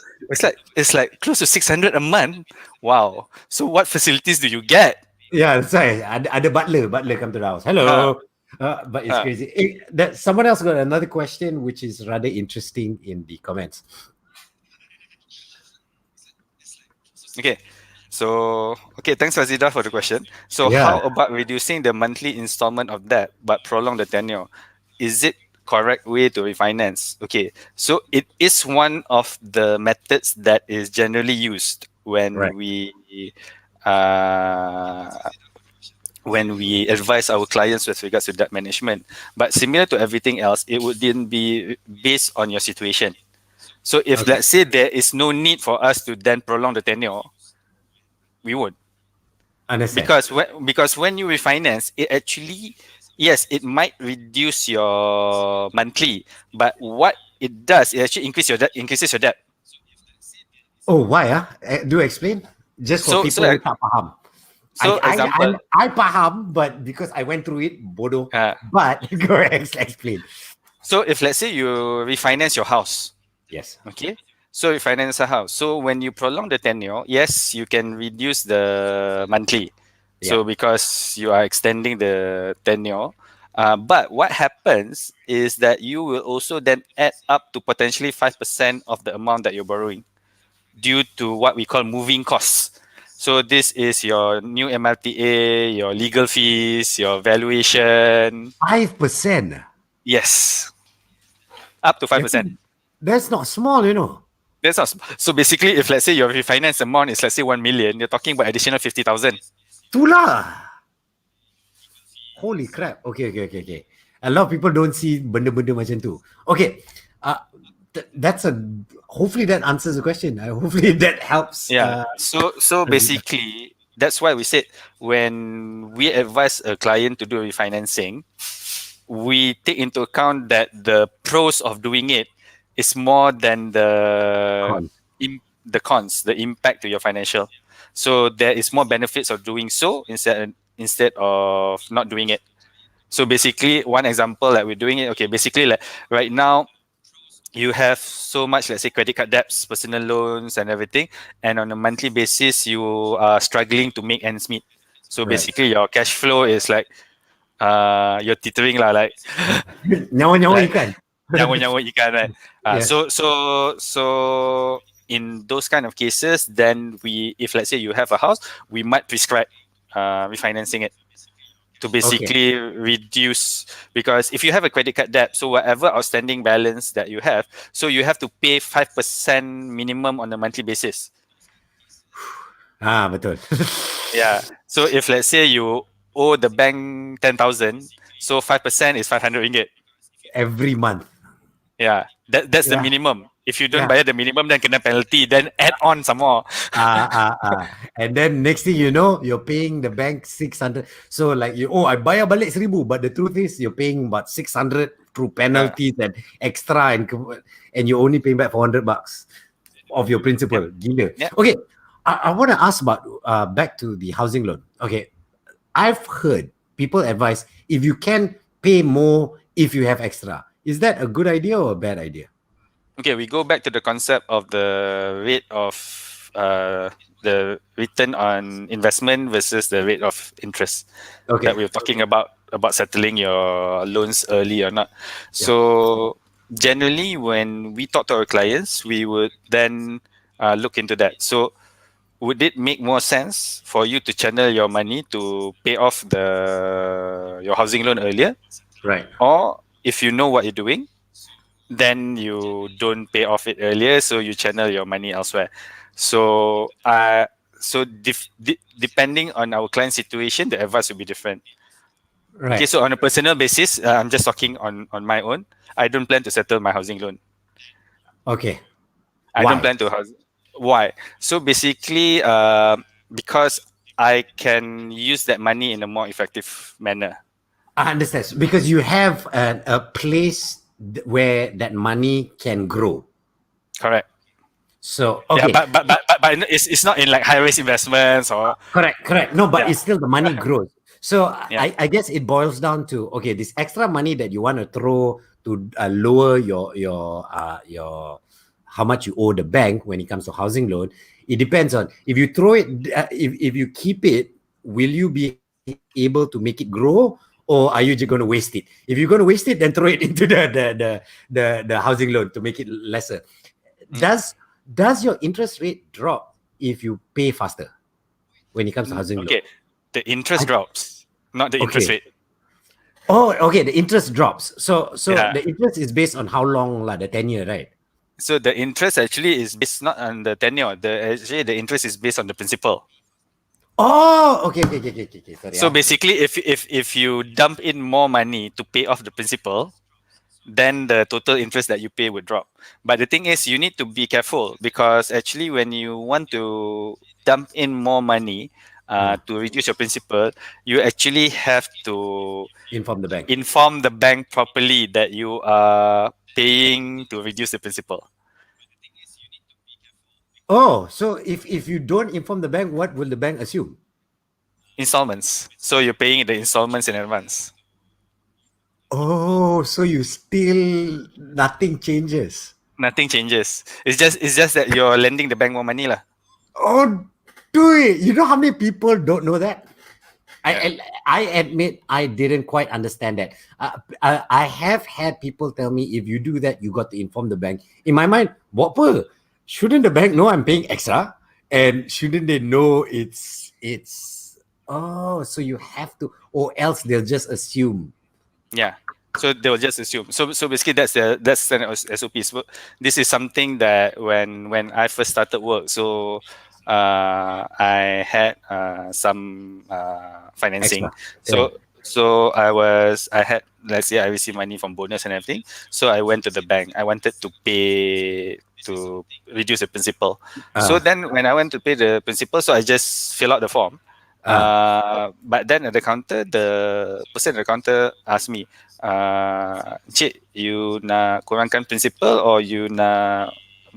Speaker 2: it's like close to 600 a month. Wow. So what facilities do you get?
Speaker 1: Yeah, that's right. Ada butler come to the house.
Speaker 2: Uh,
Speaker 1: Hello. But it's
Speaker 2: uh,
Speaker 1: crazy. That someone else got another question, which is rather interesting in the comments.
Speaker 2: okay. So, okay, thanks Fazida for the question. So,
Speaker 1: Yeah,
Speaker 2: how about reducing the monthly installment of debt but prolong the tenure? Is it correct way to refinance? Okay, so it is one of the methods that is generally used
Speaker 1: right.
Speaker 2: uh, when we advise our clients with regards to debt management. But similar to everything else, it would then be based on your situation. So, if
Speaker 1: Okay.
Speaker 2: let's say there is no need for us to then prolong the tenure, we would.
Speaker 1: Understand.
Speaker 2: Because when you refinance, it actually, yes, it might reduce your monthly, but what it does, it actually increases your debt.
Speaker 1: Oh, why? Do explain. Just for
Speaker 2: So so
Speaker 1: people who
Speaker 2: like-
Speaker 1: tak faham. I
Speaker 2: so
Speaker 1: I I
Speaker 2: example,
Speaker 1: I faham, but because I went through it, bodoh.
Speaker 2: uh,
Speaker 1: But go ahead, explain.
Speaker 2: so if let's say you refinance your house,
Speaker 1: Yes.
Speaker 2: okay, so refinance a house, so when you prolong the tenure, yes, you can reduce the monthly.
Speaker 1: Yeah.
Speaker 2: So because you are extending the tenure, but what happens is that you will also then add up to potentially 5% of the amount that you're borrowing due to what we call moving costs. So this is your new MRTA, your legal fees, your valuation.
Speaker 1: 5%.
Speaker 2: Yes, up to 5%.
Speaker 1: That's not small.
Speaker 2: That's not, so basically, if let's say your refinance amount is let's say 1 million, you're talking about additional 50,000.
Speaker 1: Itulah. Holy crap. Okay. A lot of people don't see benda-benda macam tu. Okay. That's a, hopefully that answers the question. Hopefully that helps.
Speaker 2: Yeah. So basically, that's why we said when we advise a client to do refinancing, we take into account that the pros of doing it is more than the cons, the impact to your financial. So there is more benefits of doing so instead of not doing it. So basically, one example that we're doing it. Okay, basically, like right now, you have so much, let's say, credit card debts, personal loans, and everything, and on a monthly basis, you are struggling to make ends meet. So basically, your cash flow is like you're teetering lah, like
Speaker 1: nyawa-nyawa
Speaker 2: like
Speaker 1: ikan.
Speaker 2: nyawa ikan, right?
Speaker 1: Yes.
Speaker 2: So in those kind of cases, then if let's say you have a house, we might prescribe refinancing it to basically reduce, because if you have a credit card debt, so whatever outstanding balance that you have, so you have to pay 5% minimum on a monthly basis.
Speaker 1: Betul.
Speaker 2: Yeah. So if let's say you owe the bank 10,000, so 5% is 500 ringgit.
Speaker 1: Every month.
Speaker 2: Yeah. That's the minimum. If you don't bayar the minimum, then kena penalty, then add on some more.
Speaker 1: And then next thing you know, you're paying the bank 600. So like I bayar balik 1,000, but the truth is you're paying about 600 through penalties and extra, and you're only paying back $400 of your principal. Gila. Okay, I want to ask about back to the housing loan. Okay, I've heard people advise if you can pay more if you have extra. Is that a good idea or a bad idea?
Speaker 2: Okay, we go back to the concept of the rate of the return on investment versus the rate of interest that we were talking about settling your loans early or not. So generally, when we talk to our clients, we would then look into that. So would it make more sense for you to channel your money to pay off your housing loan earlier?
Speaker 1: Right.
Speaker 2: Or if you know what you're doing, then you don't pay off it earlier, so you channel your money elsewhere. So depending on our client situation, the advice will be different.
Speaker 1: Right.
Speaker 2: Okay, so on a personal basis, I'm just talking on my own. I don't plan to settle my housing loan.
Speaker 1: Okay.
Speaker 2: I don't plan to Why? So basically, because I can use that money in a more effective manner.
Speaker 1: I understand. Because you have a place where that money can grow.
Speaker 2: Correct.
Speaker 1: So okay,
Speaker 2: but it's not in like high risk investments or
Speaker 1: correct. No, but it's still the money grows. So I guess it boils down to this extra money that you want to throw to lower your how much you owe the bank when it comes to housing loan. It depends on if you throw it, if you keep it, will you be able to make it grow? Or are you just going to waste it? If you're going to waste it, then throw it into the housing loan to make it lesser. Does your interest rate drop if you pay faster when it comes to housing loan?
Speaker 2: Okay, the interest drops, not the interest rate.
Speaker 1: Oh, okay, the interest drops. So the interest is based on how long, the tenure, right?
Speaker 2: So the interest actually is based not on the tenure. The interest is based on the principal.
Speaker 1: Oh, okay. Sorry.
Speaker 2: So basically, if you dump in more money to pay off the principal, then the total interest that you pay would drop. But the thing is, you need to be careful, because actually when you want to dump in more money to reduce your principal, you actually have to
Speaker 1: inform
Speaker 2: the bank properly that you are paying to reduce the principal.
Speaker 1: Oh, so if you don't inform the bank, what will the bank assume?
Speaker 2: Installments. So you're paying the installments in advance.
Speaker 1: Oh, so you still nothing changes.
Speaker 2: Nothing changes. It's just that you're lending the bank more money lah.
Speaker 1: Oh, dude, you know how many people don't know that? I admit I didn't quite understand that. I have had people tell me if you do that, you got to inform the bank. In my mind, what? Shouldn't the bank know I'm paying extra? And shouldn't they know it's so you have to, or else they'll just assume.
Speaker 2: Yeah. So they will just assume. So basically that's standard SOP. So this is something that when I first started work, so I had some financing.
Speaker 1: Extra. Yeah.
Speaker 2: So I had, let's say I received money from bonus and everything. So I went to the bank. I wanted to pay to reduce the principal. So then when I went to pay the principal, so I just fill out the form. But then at the counter, the person at the counter asked me, Cik, you nak kurangkan principal or you nak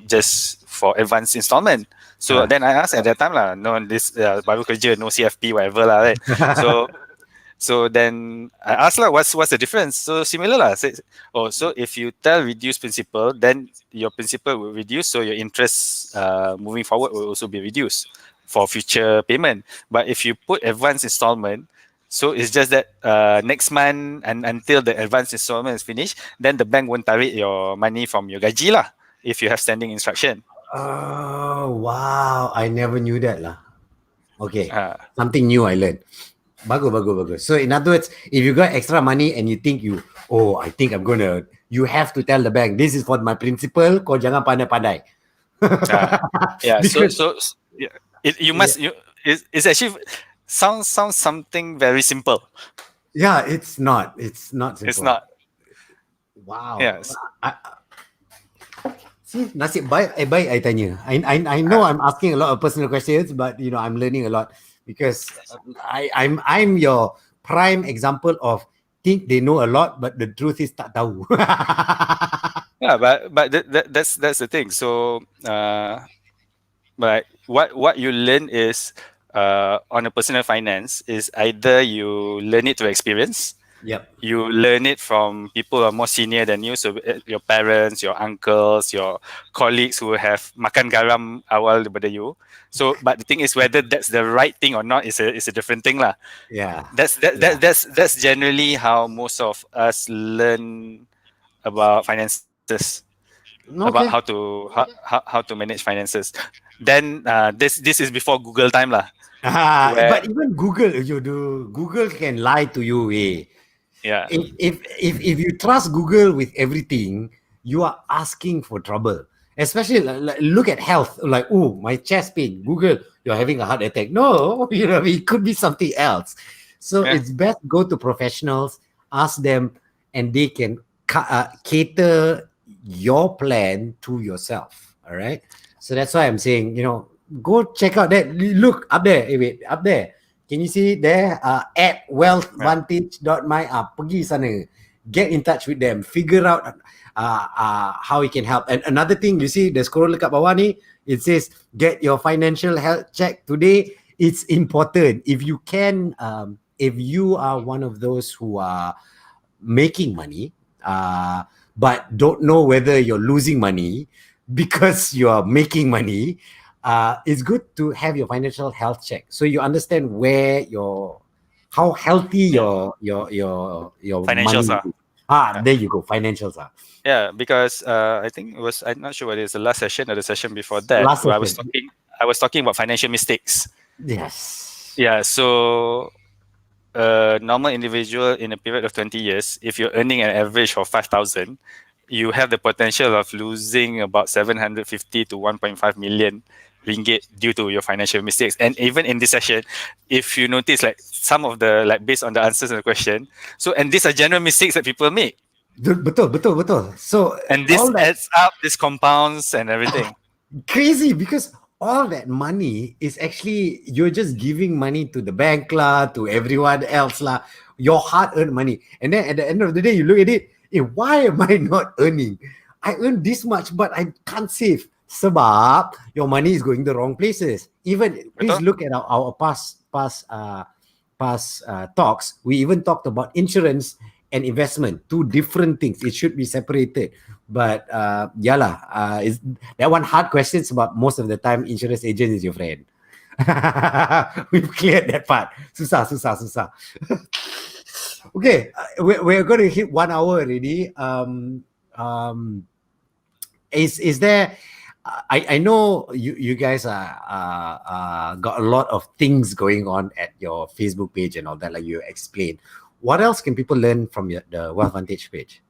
Speaker 2: just for advance installment? So then I asked at that time lah, no, this baru kerja, no CFP, whatever lah, right? So then I asked lah, what's the difference? So similar lah. So if you tell reduce principal, then your principal will reduce, so your interest moving forward will also be reduced for future payment. But if you put advance installment, so it's just that next month and until the advance installment is finished, then the bank won't tarik your money from your gaji lah if you have standing instruction.
Speaker 1: Oh, wow. I never knew that lah. Okay. Something new I learned. Bagus. So in other words, if you got extra money and you think I think you have to tell the bank, this is for my principal, kau jangan pandai-pandai.
Speaker 2: Yeah. So yeah, it's actually sounds something very simple.
Speaker 1: Yeah, it's not. It's not simple.
Speaker 2: It's not.
Speaker 1: Wow.
Speaker 2: Yes.
Speaker 1: See, nasib baik I tanya. I know I'm asking a lot of personal questions, but I'm learning a lot because I'm your prime example of think they know a lot, but the truth is tak tahu.
Speaker 2: Yeah, but that's the thing. So but what you learn is on a personal finance is either you learn it through experience.
Speaker 1: Yep.
Speaker 2: You learn it from people who are more senior than you, so your parents, your uncles, your colleagues who have makan garam awal daripada you. So, but the thing is whether that's the right thing or not is a different thing lah.
Speaker 1: Yeah.
Speaker 2: That's generally how most of us learn about finances, about how to manage finances. Then this is before Google time lah.
Speaker 1: But even Google can lie to you.
Speaker 2: Yeah.
Speaker 1: If you trust Google with everything, you are asking for trouble. Especially look at health, like, my chest pain. Google, you're having a heart attack. No, it could be something else. So it's best go to professionals, ask them, and they can cater your plan to yourself. All right. So that's why I'm saying, go check out that. Look up there. Wait, up there. Can you see there? At wealthvantage.my. Pergi sana. Get in touch with them. Figure out how it can help. And another thing, you see the scroll dekat bawah ni, it says get your financial health check today. It's important. If you can, if you are one of those who are making money, but don't know whether you're losing money because you are making money, it's good to have your financial health check, so you understand how healthy your
Speaker 2: financials
Speaker 1: money
Speaker 2: are.
Speaker 1: There you go, financials are.
Speaker 2: Yeah, because I think I'm not sure whether it's the last session or the session before that. Where I was talking about financial mistakes.
Speaker 1: Yes.
Speaker 2: Yeah. So a normal individual in a period of 20 years, if you're earning an average of 5,000, you have the potential of losing about 750 to 1.5 million ringgit due to your financial mistakes. And even in this session, if you notice, like some of the, like based on the answers in the question, and these are general mistakes that people make.
Speaker 1: Betul. So
Speaker 2: and this adds up, this compounds and everything.
Speaker 1: Crazy, because all that money is actually, you're just giving money to the bank lah, to everyone else lah, your hard-earned money. And then at the end of the day, you look at it, why am I not earning? I earn this much, but I can't save. Sebab your money is going the wrong places. Even please look at our past talks. We even talked about insurance and investment, two different things. It should be separated. But is that one hard questions about most of the time insurance agent is your friend. We've cleared that part. Susah. Okay, we're going to hit 1 hour already. Is there? I know you guys got a lot of things going on at your Facebook page and all that, like you explained. What else can people learn from the Wealth Vantage page?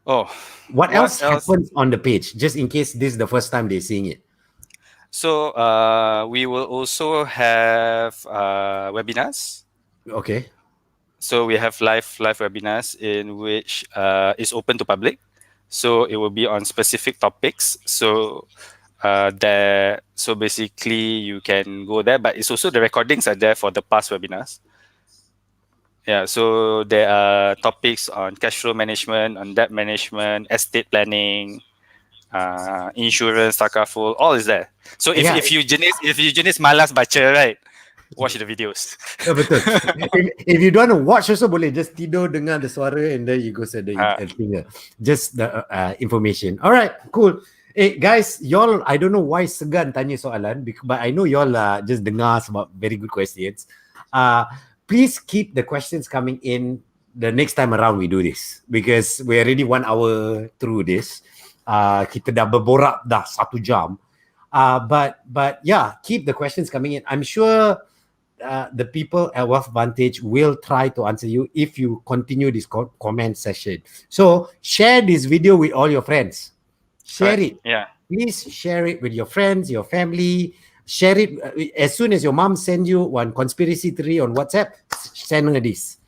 Speaker 2: Oh,
Speaker 1: what else happens on the page, just in case this is the first time they're seeing it?
Speaker 2: So we will also have webinars.
Speaker 1: Okay.
Speaker 2: So we have live webinars in which is open to public. So it will be on specific topics. So so basically you can go there, but it's also the recordings are there for the past webinars. Yeah, so there are topics on cash flow management, on debt management, estate planning, insurance, takaful, all is there. So if you jenis malas baca, right, watch the videos.
Speaker 1: Betul. If you don't want to watch also boleh, just tidur dengar the suara and then you go say the thing. Just the information. All right, cool. Hey guys, y'all, I don't know why segan tanya soalan, but I know y'all just dengar sebab very good questions. Please keep the questions coming in the next time around we do this, because we're already 1 hour through this. Kita dah berborak dah 1 jam. But yeah, keep the questions coming in. I'm sure the people at Wealth Vantage will try to answer you if you continue this comment session. So share this video with all your friends. Share it.
Speaker 2: Yeah.
Speaker 1: Please share it with your friends, your family. Share it as soon as your mom sends you one conspiracy theory on WhatsApp. Send her this.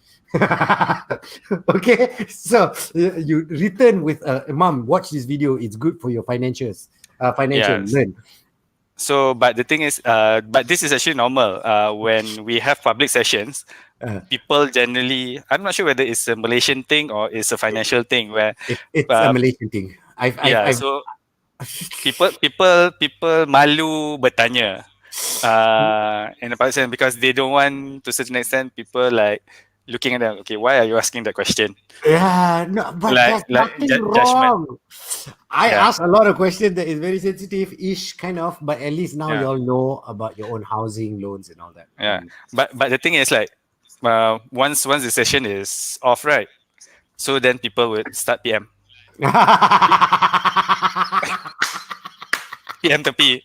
Speaker 1: Okay, so you return with mom, watch this video. It's good for your financials. Learn.
Speaker 2: So, but the thing is, but this is actually normal. When we have public sessions, people generally, I'm not sure whether it's a Malaysian thing or it's a financial thing, where
Speaker 1: it's a Malaysian thing.
Speaker 2: So people malu bertanya, in a person, because they don't want, to a certain extent, people like looking at them. Okay, why are you asking that question?
Speaker 1: Yeah, no, but there's nothing wrong. I ask a lot of questions that is very sensitive-ish, kind of, but at least now you all know about your own housing loans and all that.
Speaker 2: Yeah, but the thing is, like, once the session is off, right? So then people would start PM. PM tepi.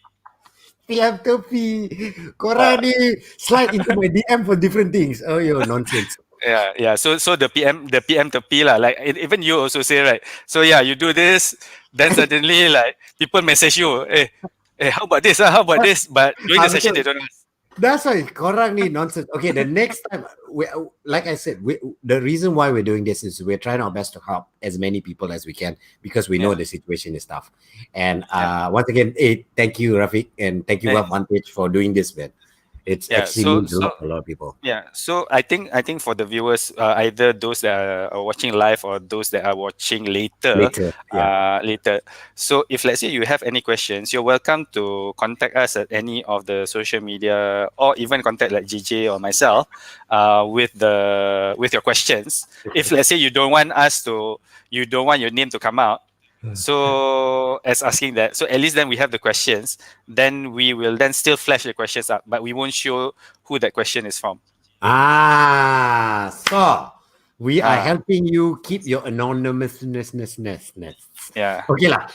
Speaker 1: PM tepi. Korang ni slide into my DM for different things. Oh, yo, nonsense.
Speaker 2: Yeah. So the PM tepi lah. Like even you also say, right? So yeah, you do this, then suddenly like people message you, hey, how about this? How about this? But during the session they don't ask.
Speaker 1: That's why korang ni nonsense. Okay, the next time, like I said, the reason why we're doing this is we're trying our best to help as many people as we can, because we know the situation is tough. And once again, thank you, Rafiq, and thank you, Wealth Vantage, for doing this, man. It's actually means a lot to a lot of people.
Speaker 2: Yeah. So I think for the viewers, either those that are watching live or those that are watching later. So if let's say you have any questions, you're welcome to contact us at any of the social media, or even contact like GJ or myself with your questions. If let's say you don't want your name to come out, so as asking that, so at least then we have the questions, then we will then still flash the questions up, but we won't show who that question is from.
Speaker 1: So we are helping you keep your anonymousness.
Speaker 2: Yeah.
Speaker 1: Okay lah.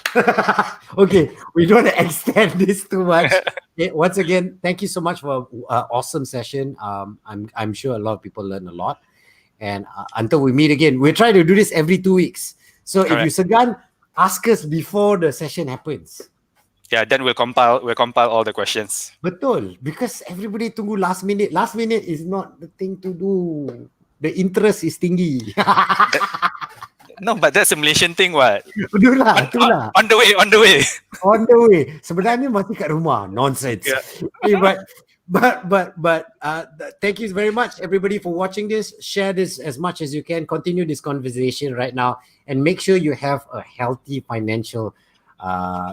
Speaker 1: Okay, we don't want to extend this too much. Once again, thank you so much for an awesome session. I'm sure a lot of people learn a lot, and until we meet again, we're trying to do this every 2 weeks. So if you segan, ask us before the session happens.
Speaker 2: Yeah, then we'll compile all the questions.
Speaker 1: Betul, because everybody tunggu last minute. Last minute is not the thing to do. The interest is tinggi.
Speaker 2: No, but that's a Malaysian thing, what?
Speaker 1: Itulah.
Speaker 2: On the way.
Speaker 1: On the way. Sebenarnya masih kat rumah. Nonsense. Yeah. But thank you very much, everybody, for watching this. Share this as much as you can. Continue this conversation right now, and make sure you have a healthy financial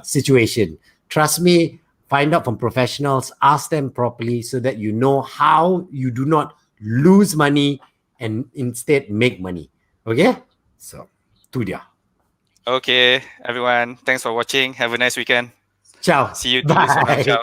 Speaker 1: situation. Trust me, find out from professionals, ask them properly, so that you know how you do not lose money and instead make money. Okay? So, tu dia.
Speaker 2: Okay, everyone. Thanks for watching. Have a nice weekend.
Speaker 1: Ciao.
Speaker 2: See you. Ciao.